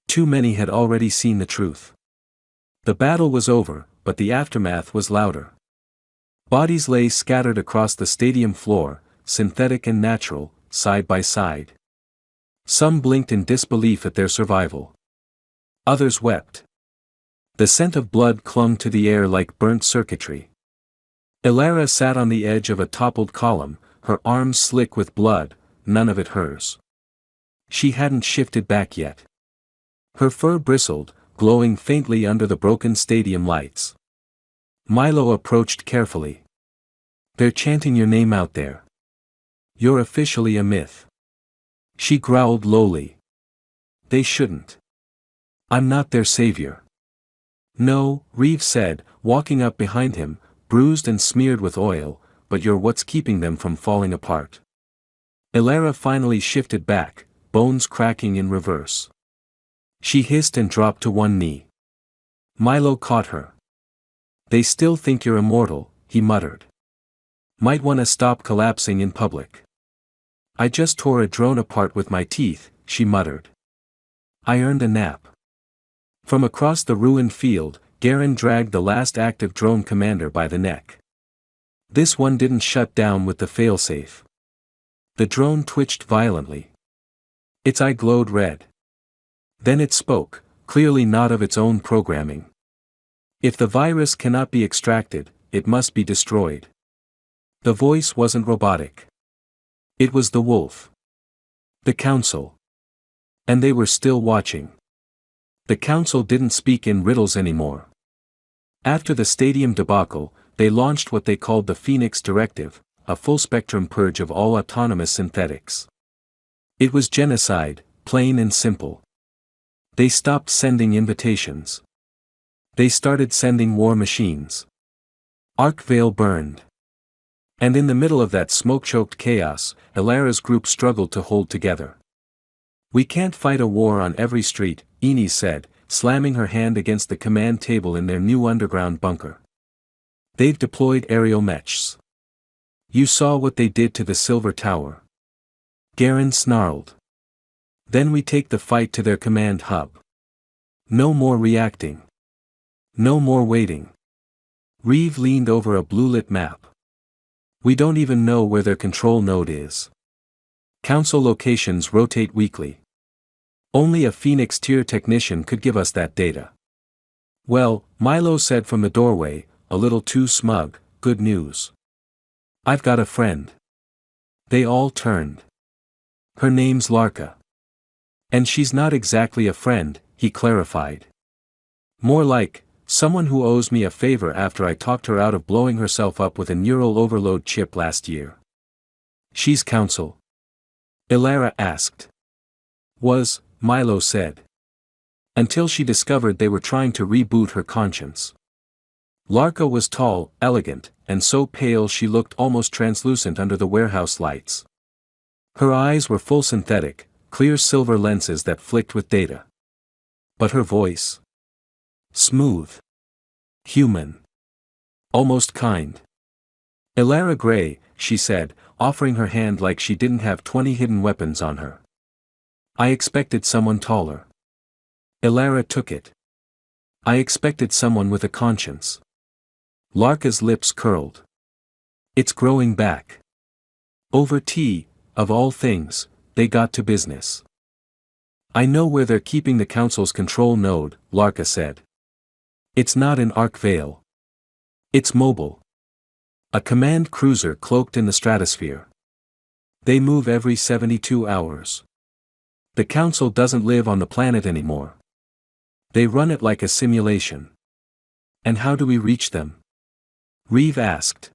Too many had already seen the truth. The battle was over, but the aftermath was louder. Bodies lay scattered across the stadium floor, synthetic and natural, side by side. Some blinked in disbelief at their survival. Others wept. The scent of blood clung to the air like burnt circuitry. Ilara sat on the edge of a toppled column, her arms slick with blood, none of it hers. She hadn't shifted back yet. Her fur bristled, glowing faintly under the broken stadium lights. Milo approached carefully. They're chanting your name out there. You're officially a myth. She growled lowly. They shouldn't. I'm not their savior. No, Reeve said, walking up behind him, bruised and smeared with oil, but you're what's keeping them from falling apart. Ilara finally shifted back, bones cracking in reverse. She hissed and dropped to one knee. Milo caught her. They still think you're immortal, he muttered. Might wanna stop collapsing in public. I just tore a drone apart with my teeth, she muttered. I earned a nap. From across the ruined field, Garen dragged the last active drone commander by the neck. This one didn't shut down with the failsafe. The drone twitched violently. Its eye glowed red. Then it spoke, clearly not of its own programming. If the virus cannot be extracted, it must be destroyed. The voice wasn't robotic. It was the wolf. The council. And they were still watching. The council didn't speak in riddles anymore. After the stadium debacle, they launched what they called the Phoenix Directive, a full-spectrum purge of all autonomous synthetics. It was genocide, plain and simple. They stopped sending invitations. They started sending war machines. Arkvale burned. And in the middle of that smoke-choked chaos, Ilara's group struggled to hold together. We can't fight a war on every street, Ines said, slamming her hand against the command table in their new underground bunker. They've deployed aerial mechs. You saw what they did to the Silver Tower. Garen snarled. Then we take the fight to their command hub. No more reacting. No more waiting. Reeve leaned over a blue-lit map. We don't even know where their control node is. Council locations rotate weekly. Only a Phoenix tier technician could give us that data. Well, Milo said from the doorway, a little too smug, good news. I've got a friend. They all turned. Her name's Larka. And she's not exactly a friend, he clarified. More like, someone who owes me a favor after I talked her out of blowing herself up with a neural overload chip last year. She's council? Ilara asked. Was, Milo said. Until she discovered they were trying to reboot her conscience. Larka was tall, elegant, and so pale she looked almost translucent under the warehouse lights. Her eyes were full synthetic, clear silver lenses that flicked with data. But her voice? Smooth. Human. Almost kind. Ilara Gray, she said, offering her hand like she didn't have 20 hidden weapons on her. I expected someone taller. Ilara took it. I expected someone with a conscience. Larka's lips curled. It's growing back. Over tea, of all things, they got to business. I know where they're keeping the council's control node, Larka said. It's not in Arkvale. It's mobile. A command cruiser cloaked in the stratosphere. They move every 72 hours. The council doesn't live on the planet anymore. They run it like a simulation. And how do we reach them? Reeve asked.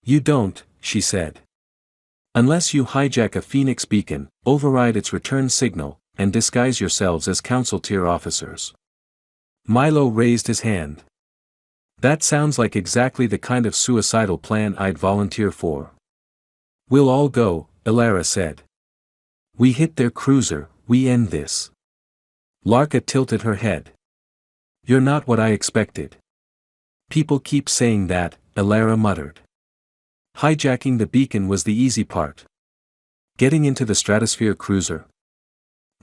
You don't, she said. Unless you hijack a Phoenix beacon, override its return signal, and disguise yourselves as council tier officers. Milo raised his hand. That sounds like exactly the kind of suicidal plan I'd volunteer for. We'll all go, Ilara said. We hit their cruiser, we end this. Larka tilted her head. You're not what I expected. People keep saying that, Ilara muttered. Hijacking the beacon was the easy part. Getting into the stratosphere cruiser.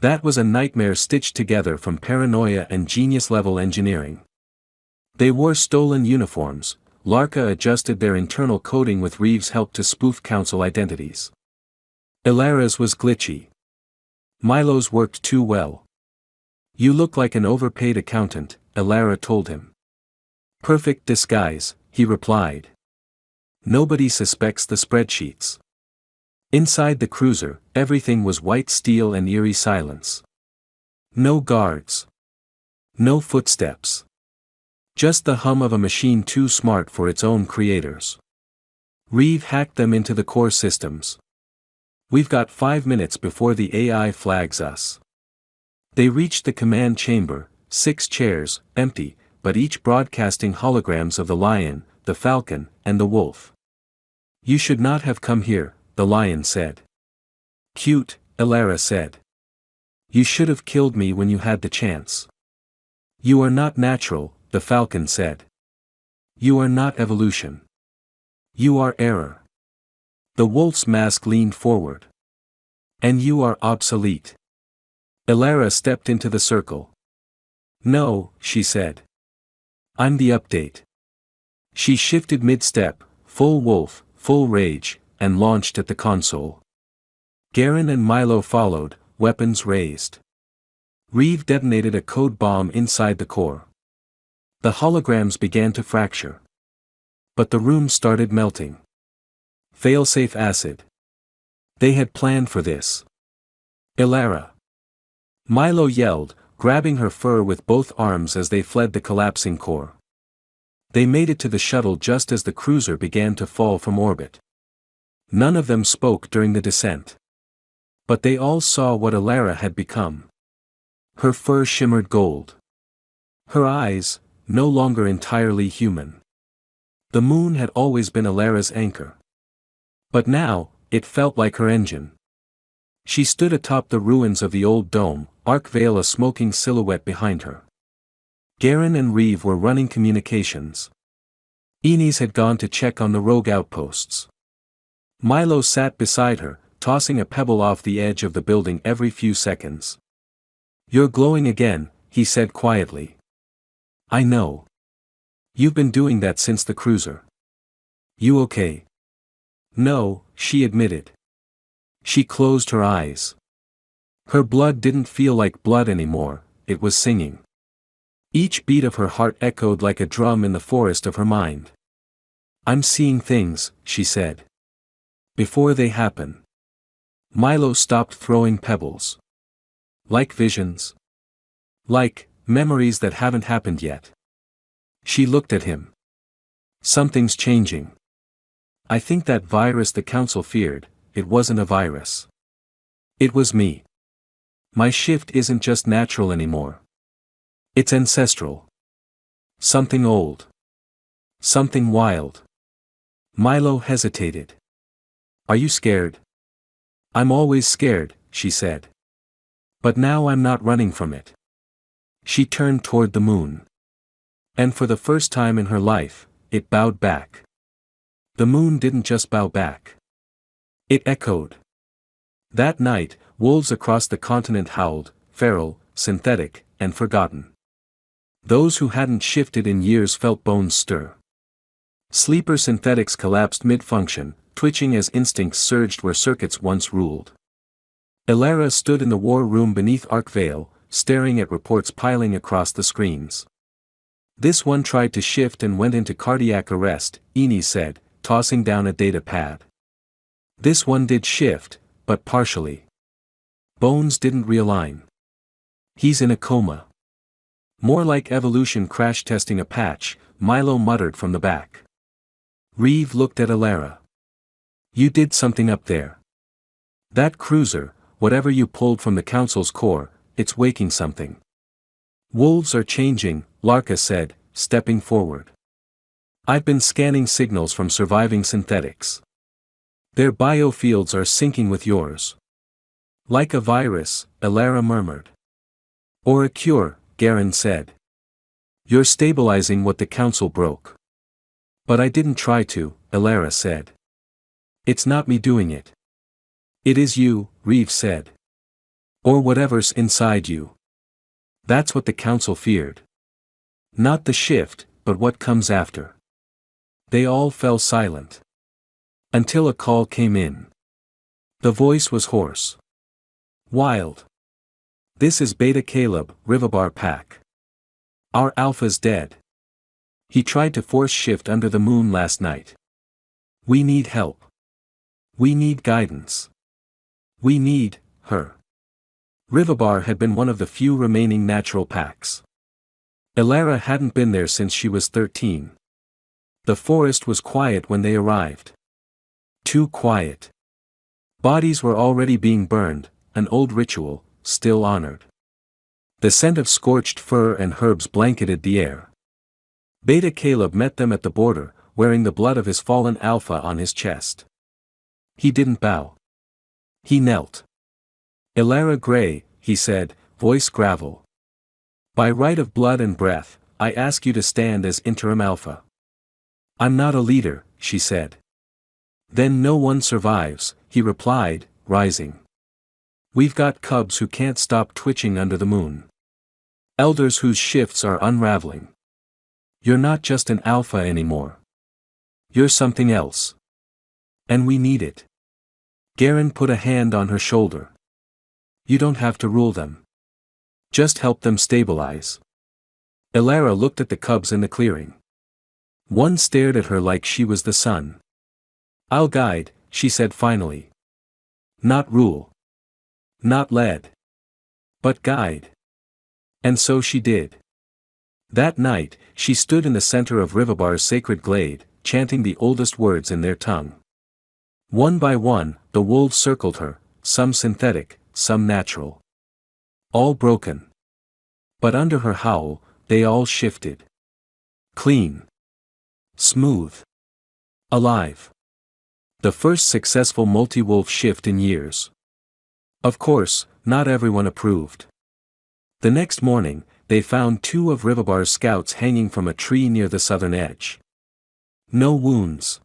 That was a nightmare stitched together from paranoia and genius-level engineering. They wore stolen uniforms. Larka adjusted their internal coding with Reeve's help to spoof council identities. Ilara's was glitchy. Milo's worked too well. You look like an overpaid accountant, Ilara told him. Perfect disguise, he replied. Nobody suspects the spreadsheets. Inside the cruiser, everything was white steel and eerie silence. No guards. No footsteps. Just the hum of a machine too smart for its own creators. Reeve hacked them into the core systems. We've got 5 minutes before the AI flags us. They reached the command chamber, 6 chairs, empty, but each broadcasting holograms of the lion, the falcon, and the wolf. You should not have come here, the lion said. Cute, Ilara said. You should have killed me when you had the chance. You are not natural, the falcon said. You are not evolution. You are error. The wolf's mask leaned forward. And you are obsolete. Elara stepped into the circle. No, she said. I'm the update. She shifted mid-step, full wolf, full rage, and launched at the console. Garen and Milo followed, weapons raised. Reeve detonated a code bomb inside the core. The holograms began to fracture. But the room started melting. Failsafe acid. They had planned for this. Elara. Milo yelled, grabbing her fur with both arms as they fled the collapsing core. They made it to the shuttle just as the cruiser began to fall from orbit. None of them spoke during the descent. But they all saw what Elara had become. Her fur shimmered gold. Her eyes, no longer entirely human. The moon had always been Elara's anchor. But now, it felt like her engine. She stood atop the ruins of the old dome, Arkvale a smoking silhouette behind her. Garen and Reeve were running communications. Inez had gone to check on the rogue outposts. Milo sat beside her, tossing a pebble off the edge of the building every few seconds. You're glowing again, he said quietly. I know. You've been doing that since the cruiser. You okay? No, she admitted. She closed her eyes. Her blood didn't feel like blood anymore, it was singing. Each beat of her heart echoed like a drum in the forest of her mind. I'm seeing things, she said. Before they happen. Milo stopped throwing pebbles. Like visions. Like memories that haven't happened yet. She looked at him. Something's changing. I think that virus the council feared, it wasn't a virus. It was me. My shift isn't just natural anymore. It's ancestral. Something old. Something wild. Milo hesitated. Are you scared? I'm always scared, she said. But now I'm not running from it. She turned toward the moon. And for the first time in her life, it bowed back. The moon didn't just bow back. It echoed. That night, wolves across the continent howled, feral, synthetic, and forgotten. Those who hadn't shifted in years felt bones stir. Sleeper synthetics collapsed mid-function, twitching as instincts surged where circuits once ruled. Elara stood in the war room beneath Arkvale, staring at reports piling across the screens. This one tried to shift and went into cardiac arrest, Inez said, tossing down a data pad. This one did shift, but partially. Bones didn't realign. He's in a coma. More like evolution crash testing a patch, Milo muttered from the back. Reeve looked at Elara. You did something up there. That cruiser, whatever you pulled from the council's core, it's waking something. Wolves are changing, Larka said, stepping forward. I've been scanning signals from surviving synthetics. Their biofields are syncing with yours. Like a virus, Elara murmured. Or a cure, Garen said. You're stabilizing what the council broke. But I didn't try to, Elara said. It's not me doing it. It is you, Reeve said. Or whatever's inside you. That's what the council feared. Not the shift, but what comes after. They all fell silent. Until a call came in. The voice was hoarse. Wild. This is Beta Caleb, Rivabar Pack. Our Alpha's dead. He tried to force shift under the moon last night. We need help. We need guidance. We need her. Rivabar had been one of the few remaining natural packs. Elara hadn't been there since she was 13. The forest was quiet when they arrived. Too quiet. Bodies were already being burned, an old ritual, still honored. The scent of scorched fur and herbs blanketed the air. Beta Caleb met them at the border, wearing the blood of his fallen alpha on his chest. He didn't bow. He knelt. Elara Grey, he said, voice gravel. By right of blood and breath, I ask you to stand as interim alpha. I'm not a leader, she said. Then no one survives, he replied, rising. We've got cubs who can't stop twitching under the moon. Elders whose shifts are unraveling. You're not just an alpha anymore. You're something else. And we need it. Garen put a hand on her shoulder. You don't have to rule them. Just help them stabilize. Elara looked at the cubs in the clearing. One stared at her like she was the sun. I'll guide, she said finally. Not rule. Not lead. But guide. And so she did. That night, she stood in the center of Rivabar's sacred glade, chanting the oldest words in their tongue. One by one, the wolves circled her, some synthetic, some natural. All broken. But under her howl, they all shifted. Clean. Smooth. Alive. The first successful multi-wolf shift in years. Of course, not everyone approved. The next morning, they found 2 of Rivabar's scouts hanging from a tree near the southern edge. No wounds.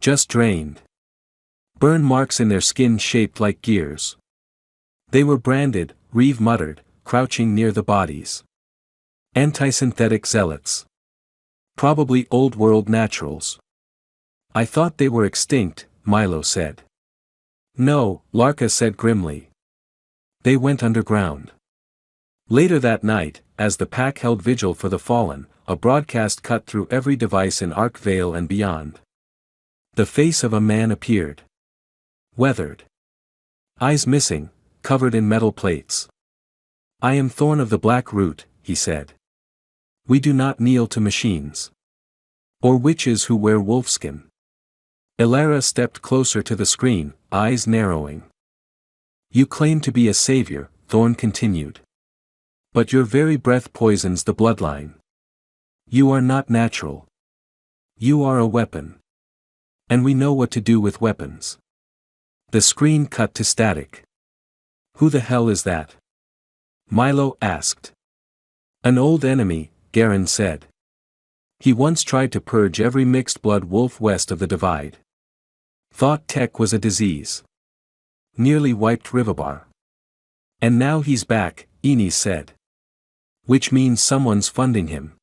Just drained. Burn marks in their skin shaped like gears. They were branded, Reeve muttered, crouching near the bodies. Anti-synthetic zealots. Probably old-world naturals. I thought they were extinct, Milo said. No, Larka said grimly. They went underground. Later that night, as the pack held vigil for the fallen, a broadcast cut through every device in Arkvale and beyond. The face of a man appeared. Weathered. Eyes missing, covered in metal plates. I am Thorn of the Black Root, he said. We do not kneel to machines. Or witches who wear wolfskin. Elara stepped closer to the screen, eyes narrowing. You claim to be a savior, Thorn continued. But your very breath poisons the bloodline. You are not natural. You are a weapon. And we know what to do with weapons. The screen cut to static. Who the hell is that? Milo asked. An old enemy, Garen said. He once tried to purge every mixed-blood wolf west of the Divide. Thought tech was a disease. Nearly wiped Rivabar. And now he's back, Enis said. Which means someone's funding him.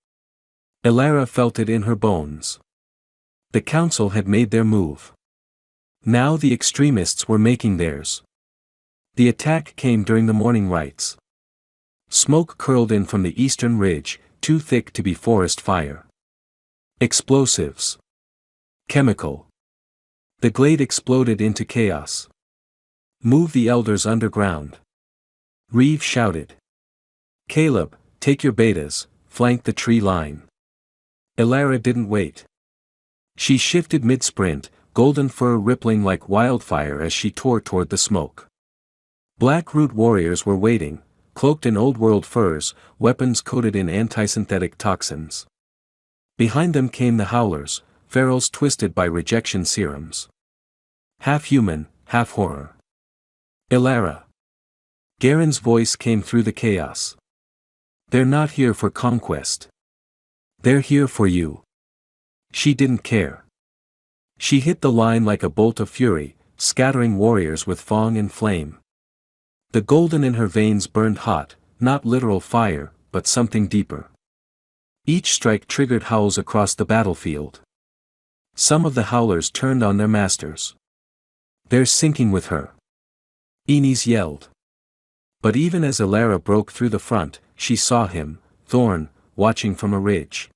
Elara felt it in her bones. The council had made their move. Now the extremists were making theirs. The attack came during the morning rites. Smoke curled in from the eastern ridge, too thick to be forest fire. Explosives. Chemical. The glade exploded into chaos. Move the elders underground. Reeve shouted. Caleb, take your betas, flank the tree line. Elara didn't wait. She shifted mid-sprint, golden fur rippling like wildfire as she tore toward the smoke. Black Root warriors were waiting, cloaked in old-world furs, weapons coated in anti-synthetic toxins. Behind them came the Howlers, ferals twisted by rejection serums. Half human, half horror. Elara. Garen's voice came through the chaos. They're not here for conquest. They're here for you. She didn't care. She hit the line like a bolt of fury, scattering warriors with fong and flame. The golden in her veins burned hot, not literal fire, but something deeper. Each strike triggered howls across the battlefield. Some of the Howlers turned on their masters. They're sinking with her. Enis yelled. But even as Elara broke through the front, she saw him, Thorn, watching from a ridge.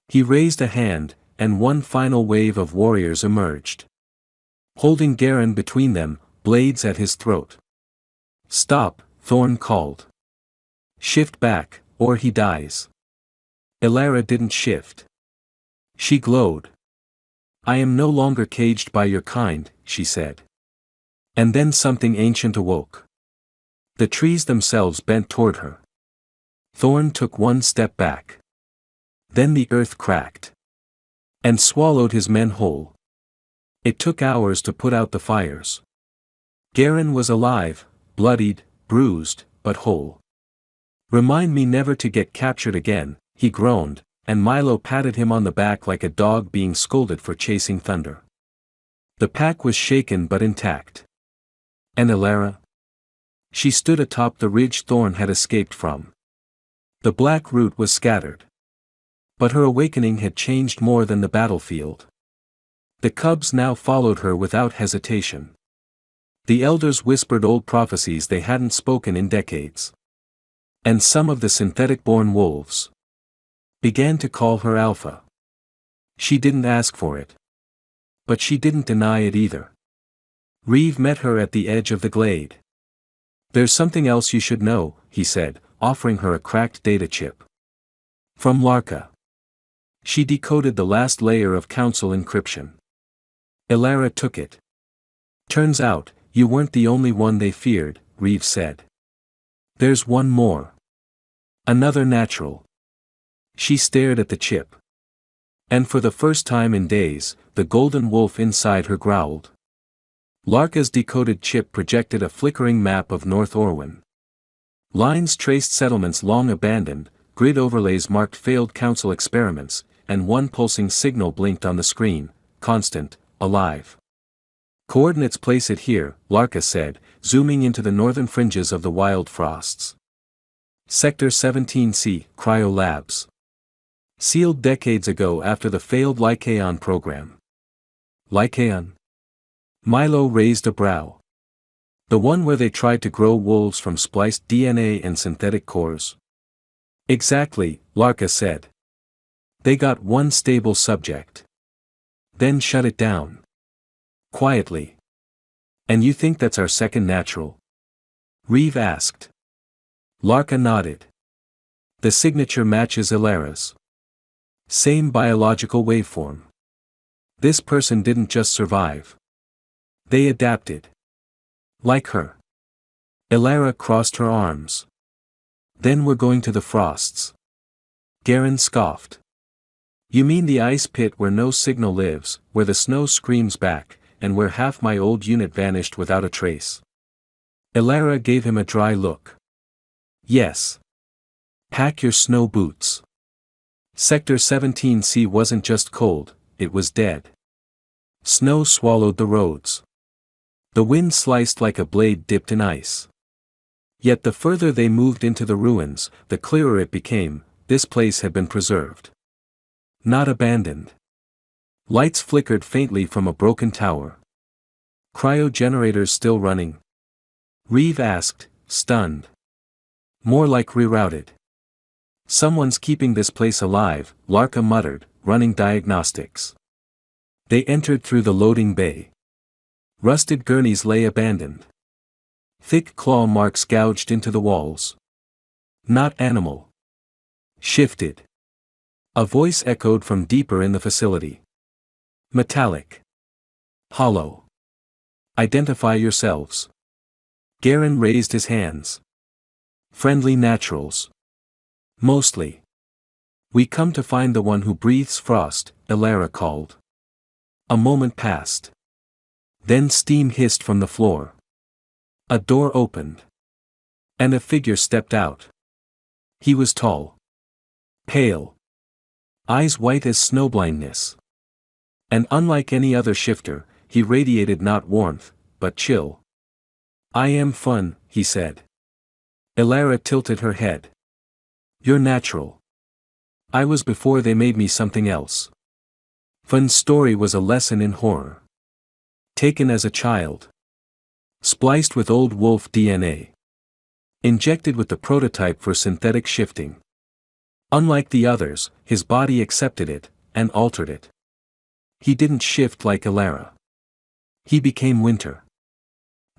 He raised a hand, and one final wave of warriors emerged. Holding Garen between them, blades at his throat. Stop, Thorn called. Shift back, or he dies. Elara didn't shift. She glowed. I am no longer caged by your kind, she said. And then something ancient awoke. The trees themselves bent toward her. Thorn took one step back. Then the earth cracked. And swallowed his men whole. It took hours to put out the fires. Garen was alive, bloodied, bruised, but whole. Remind me never to get captured again, he groaned, and Milo patted him on the back like a dog being scolded for chasing thunder. The pack was shaken but intact. And Elara? She stood atop the ridge Thorn had escaped from. The black root was scattered. But her awakening had changed more than the battlefield. The cubs now followed her without hesitation. The elders whispered old prophecies they hadn't spoken in decades. And some of the synthetic-born wolves began to call her Alpha. She didn't ask for it. But she didn't deny it either. Reeve met her at the edge of the glade. "There's something else you should know," he said, offering her a cracked data chip. From Larka. She decoded the last layer of council encryption. Elara took it. "Turns out, you weren't the only one they feared," Reeve said. "There's one more. Another natural." She stared at the chip. And for the first time in days, the golden wolf inside her growled. Larka's decoded chip projected a flickering map of North Orwin. Lines traced settlements long abandoned, grid overlays marked failed council experiments, and one pulsing signal blinked on the screen: constant, alive. "Coordinates place it here," Larka said, zooming into the northern fringes of the wild frosts. "Sector 17C, Cryo Labs. Sealed decades ago after the failed Lycaon program." "Lycaon?" Milo raised a brow. "The one where they tried to grow wolves from spliced DNA and synthetic cores?" "Exactly," Larka said. "They got one stable subject. Then shut it down. Quietly. And you think that's our second natural?" Reeve asked. Larka nodded. "The signature matches Elara's. Same biological waveform. This person didn't just survive. They adapted. Like her." Elara crossed her arms. "Then we're going to the frosts." Garen scoffed. "You mean the ice pit where no signal lives, where the snow screams back, and where half my old unit vanished without a trace?" Elara gave him a dry look. "Yes. Pack your snow boots. Sector 17C wasn't just cold, it was dead. Snow swallowed the roads. The wind sliced like a blade dipped in ice. Yet the further they moved into the ruins, the clearer it became: this place had been preserved. Not abandoned." Lights flickered faintly from a broken tower. "Cryogenerators still running?" Reeve asked, stunned. "More like rerouted." "Someone's keeping this place alive," Larka muttered, running diagnostics. They entered through the loading bay. Rusted gurneys lay abandoned. Thick claw marks gouged into the walls. "Not animal." "Shifted." A voice echoed from deeper in the facility. "Metallic. Hollow. Identify yourselves." Garen raised his hands. "Friendly naturals. Mostly. We come to find the one who breathes frost," Elara called. A moment passed. Then steam hissed from the floor. A door opened. And a figure stepped out. He was tall. Pale. Eyes white as snowblindness. And unlike any other shifter, he radiated not warmth, but chill. "I am Fun," he said. Elara tilted her head. "You're natural. I was before they made me something else." Fun's story was a lesson in horror. Taken as a child. Spliced with old wolf DNA. Injected with the prototype for synthetic shifting. Unlike the others, his body accepted it, and altered it. He didn't shift like Elara. He became winter.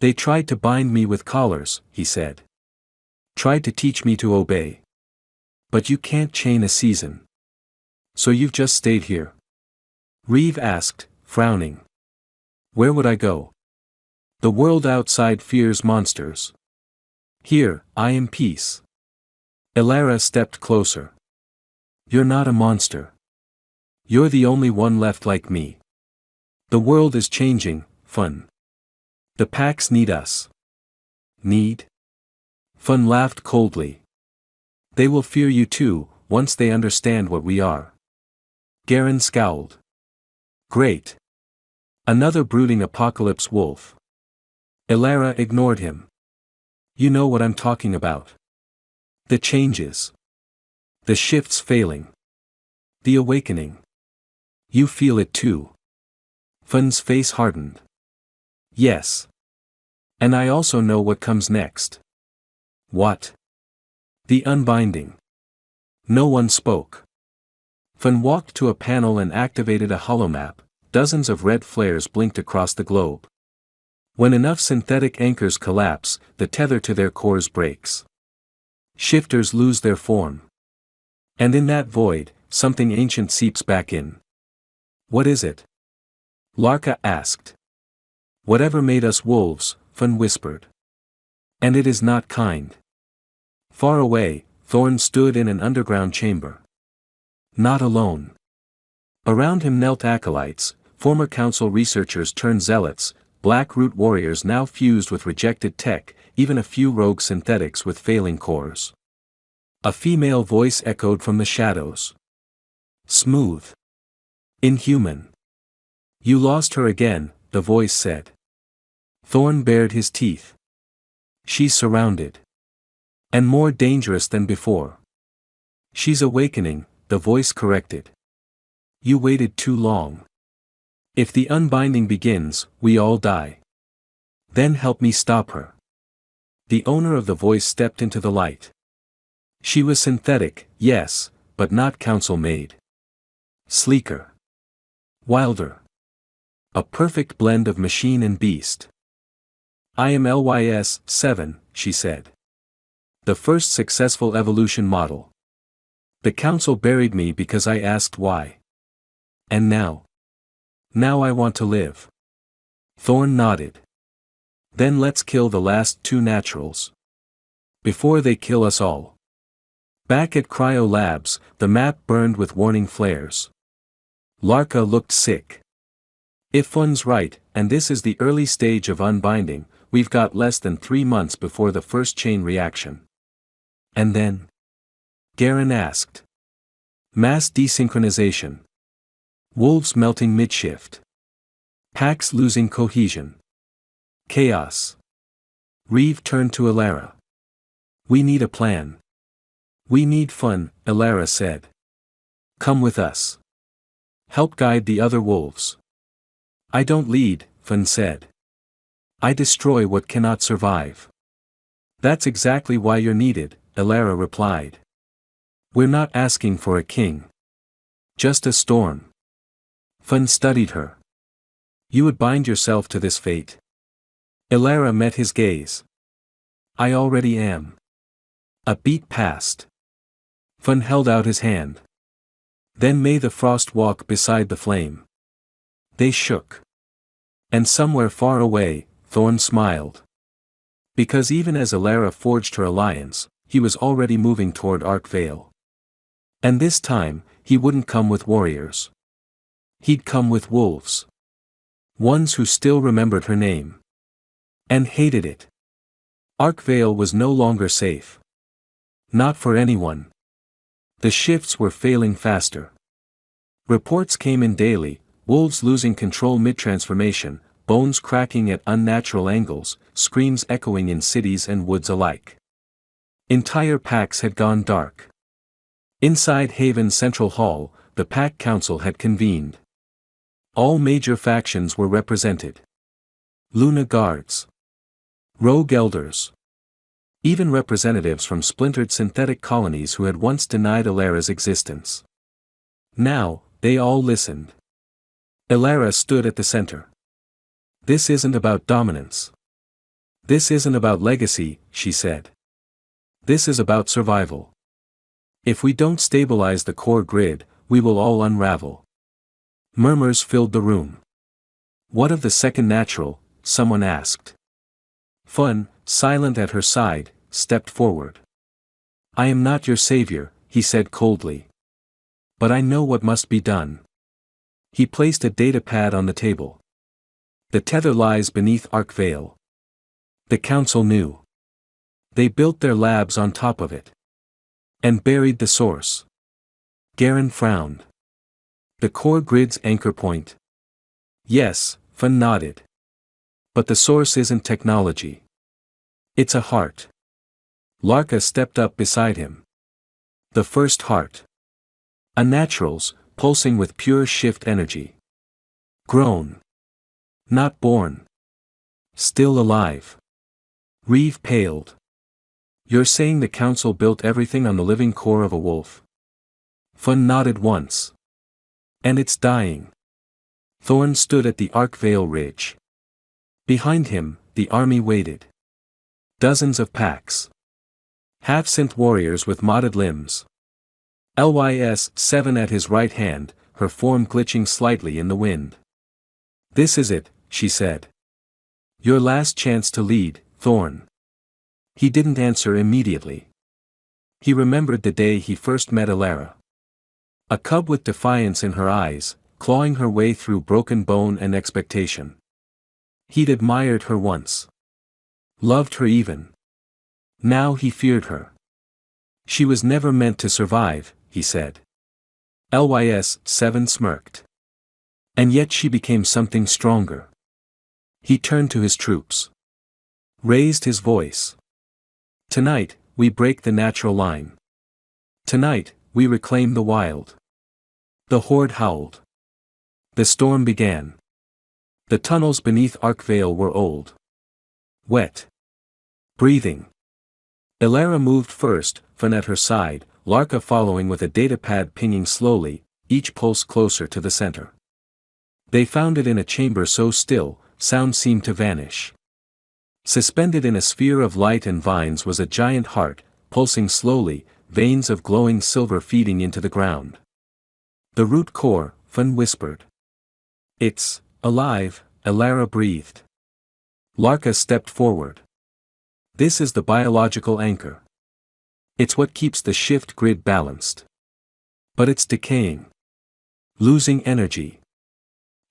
"They tried to bind me with collars," he said. "Tried to teach me to obey. But you can't chain a season. So you've just stayed here?" Reeve asked, frowning. "Where would I go? The world outside fears monsters. Here, I am peace." Elara stepped closer. "You're not a monster. You're the only one left like me. The world is changing, Fun. The packs need us." "Need?" Fun laughed coldly. "They will fear you too, once they understand what we are." Garen scowled. "Great. Another brooding apocalypse wolf. Elara ignored him. You know what I'm talking about. The changes. The shifts failing. The awakening. You feel it too. Fun's face hardened. Yes. And I also know what comes next. What? The unbinding. No one spoke. Fun walked to a panel and activated a holomap. Dozens of red flares blinked across the globe. When enough synthetic anchors collapse, the tether to their cores breaks. Shifters lose their form. And in that void, something ancient seeps back in. What is it? Larka asked. Whatever made us wolves, Fun whispered. And it is not kind. Far away, Thorn stood in an underground chamber. Not alone. Around him knelt acolytes, former council researchers turned zealots, black root warriors now fused with rejected tech, even a few rogue synthetics with failing cores. A female voice echoed from the shadows. Smooth. Inhuman. You lost her again, the voice said. Thorn bared his teeth. She's surrounded. And more dangerous than before. She's awakening, the voice corrected. You waited too long. If the unbinding begins, we all die. Then help me stop her. The owner of the voice stepped into the light. She was synthetic, yes, but not council-made. Sleeker. Wilder. A perfect blend of machine and beast. I am LYS-7, she said. The first successful evolution model. The council buried me because I asked why. And now? Now I want to live. Thorn nodded. Then let's kill the last two naturals. Before they kill us all. Back at Cryo Labs, the map burned with warning flares. Larka looked sick. If Fun's right, and this is the early stage of unbinding, we've got less than 3 months before the first chain reaction. And then? Garen asked. Mass desynchronization. Wolves melting mid-shift. Packs losing cohesion. Chaos. Reeve turned to Elara. We need a plan. We need Fun, Elara said. Come with us. Help guide the other wolves. I don't lead, Fun said. I destroy what cannot survive. That's exactly why you're needed, Elara replied. We're not asking for a king. Just a storm. Fun studied her. You would bind yourself to this fate. Elara met his gaze. I already am. A beat passed. Fun held out his hand. Then may the frost walk beside the flame. They shook. And somewhere far away, Thorn smiled. Because even as Elara forged her alliance, he was already moving toward Arkvale. And this time, he wouldn't come with warriors. He'd come with wolves. Ones who still remembered her name. And hated it. Arkvale was no longer safe. Not for anyone. The shifts were failing faster. Reports came in daily, wolves losing control mid-transformation, bones cracking at unnatural angles, screams echoing in cities and woods alike. Entire packs had gone dark. Inside Haven Central Hall, the Pack Council had convened. All major factions were represented. Luna Guards. Rogue Elders. Even representatives from splintered synthetic colonies who had once denied Elara's existence. Now, they all listened. Elara stood at the center. This isn't about dominance. This isn't about legacy, she said. This is about survival. If we don't stabilize the core grid, we will all unravel. Murmurs filled the room. What of the second natural? Someone asked. Fun, silent at her side, stepped forward. I am not your savior, he said coldly. But I know what must be done. He placed a data pad on the table. The tether lies beneath Arkvale. The council knew. They built their labs on top of it. And buried the source. Garen frowned. The core grid's anchor point. Yes, Fun nodded. But the source isn't technology. It's a heart. Larka stepped up beside him. The first heart. A natural's, pulsing with pure shift energy. Grown. Not born. Still alive. Reeve paled. You're saying the council built everything on the living core of a wolf? Fun nodded once. And it's dying. Thorn stood at the Arkvale Ridge. Behind him, the army waited. Dozens of packs. Half-synth warriors with modded limbs. Lys-7 at his right hand, her form glitching slightly in the wind. This is it, she said. Your last chance to lead, Thorn. He didn't answer immediately. He remembered the day he first met Elara. A cub with defiance in her eyes, clawing her way through broken bone and expectation. He'd admired her once. Loved her even. Now he feared her. She was never meant to survive, he said. Lys-7 smirked. And yet she became something stronger. He turned to his troops. Raised his voice. Tonight, we break the natural line. Tonight, we reclaim the wild. The horde howled. The storm began. The tunnels beneath Arkvale were old. Wet. Breathing. Elara moved first, Fun at her side, Larka following with a datapad pinging slowly, each pulse closer to the center. They found it in a chamber so still, sound seemed to vanish. Suspended in a sphere of light and vines was a giant heart, pulsing slowly, veins of glowing silver feeding into the ground. The root core, Fun whispered. It's alive, Elara breathed. Larka stepped forward. This is the biological anchor. It's what keeps the shift grid balanced. But it's decaying. Losing energy.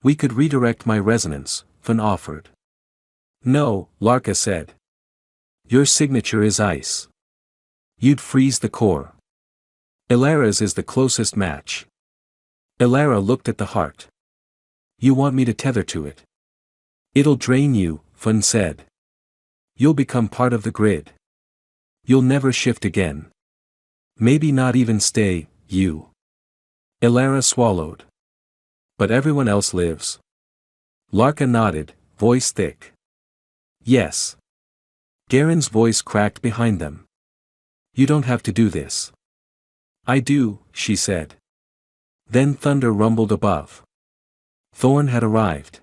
We could redirect my resonance, Fun offered. No, Larka said. Your signature is ice. You'd freeze the core. Elara's is the closest match. Elara looked at the heart. You want me to tether to it? It'll drain you, Fun said. You'll become part of the grid. You'll never shift again. Maybe not even stay, you. Elara swallowed. But everyone else lives. Larka nodded, voice thick. Yes. Garen's voice cracked behind them. You don't have to do this. I do, she said. Then thunder rumbled above. Thorn had arrived.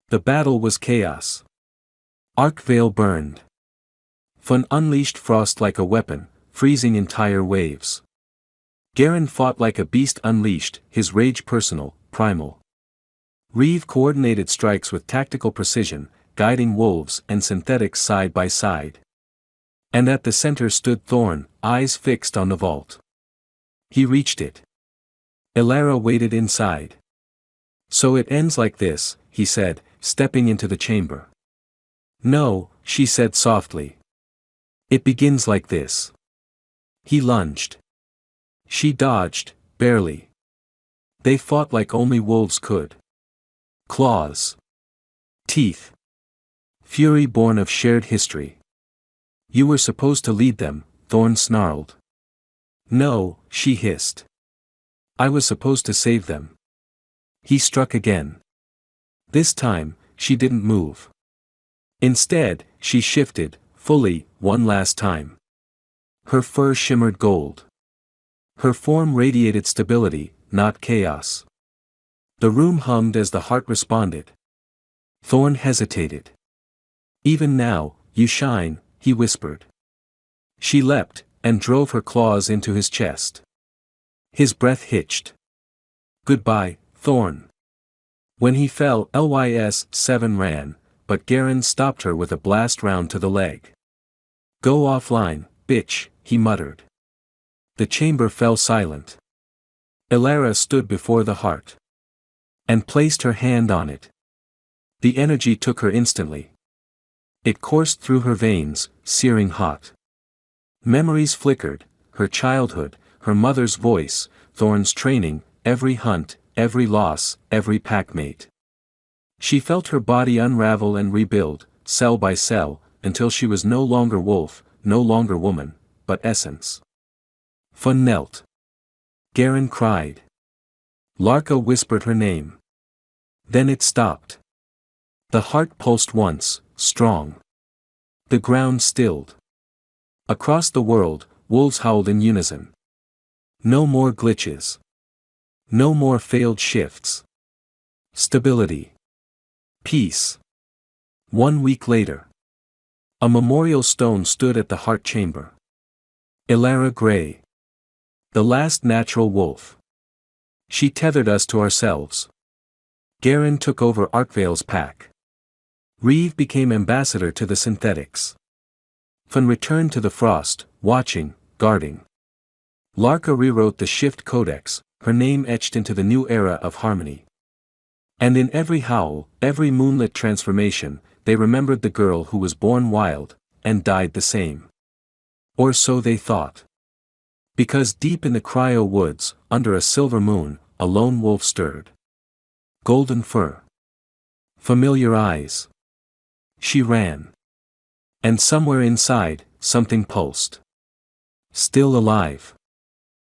The battle was chaos. Arkvale burned. Fun unleashed frost like a weapon, freezing entire waves. Garen fought like a beast unleashed, his rage personal, primal. Reeve coordinated strikes with tactical precision, guiding wolves and synthetics side by side. And at the center stood Thorn, eyes fixed on the vault. He reached it. Elara waited inside. So it ends like this, he said, stepping into the chamber. No, she said softly. It begins like this. He lunged. She dodged, barely. They fought like only wolves could. Claws. Teeth. Fury born of shared history. You were supposed to lead them, Thorn snarled. No, she hissed. I was supposed to save them. He struck again. This time, she didn't move. Instead, she shifted, fully, one last time. Her fur shimmered gold. Her form radiated stability, not chaos. The room hummed as the heart responded. Thorn hesitated. Even now, you shine, he whispered. She leapt, and drove her claws into his chest. His breath hitched. Goodbye, Thorn. When he fell, Lys-7 ran, but Garen stopped her with a blast round to the leg. Go offline, bitch, he muttered. The chamber fell silent. Elara stood before the heart. And placed her hand on it. The energy took her instantly. It coursed through her veins, searing hot. Memories flickered, her childhood, her mother's voice, Thorn's training, every hunt, every loss, every packmate. She felt her body unravel and rebuild, cell by cell, until she was no longer wolf, no longer woman, but essence. Fun knelt. Garen cried. Larka whispered her name. Then it stopped. The heart pulsed once, strong. The ground stilled. Across the world, wolves howled in unison. No more glitches. No more failed shifts. Stability. Peace. 1 week later. A memorial stone stood at the heart chamber. Ilara Grey. The last natural wolf. She tethered us to ourselves. Garen took over Arkvale's pack. Reeve became ambassador to the synthetics. Fun returned to the frost, watching, guarding. Larka rewrote the Shift Codex, her name etched into the new era of harmony. And in every howl, every moonlit transformation, they remembered the girl who was born wild, and died the same. Or so they thought. Because deep in the cryo woods, under a silver moon, a lone wolf stirred. Golden fur. Familiar eyes. She ran. And somewhere inside, something pulsed. Still alive.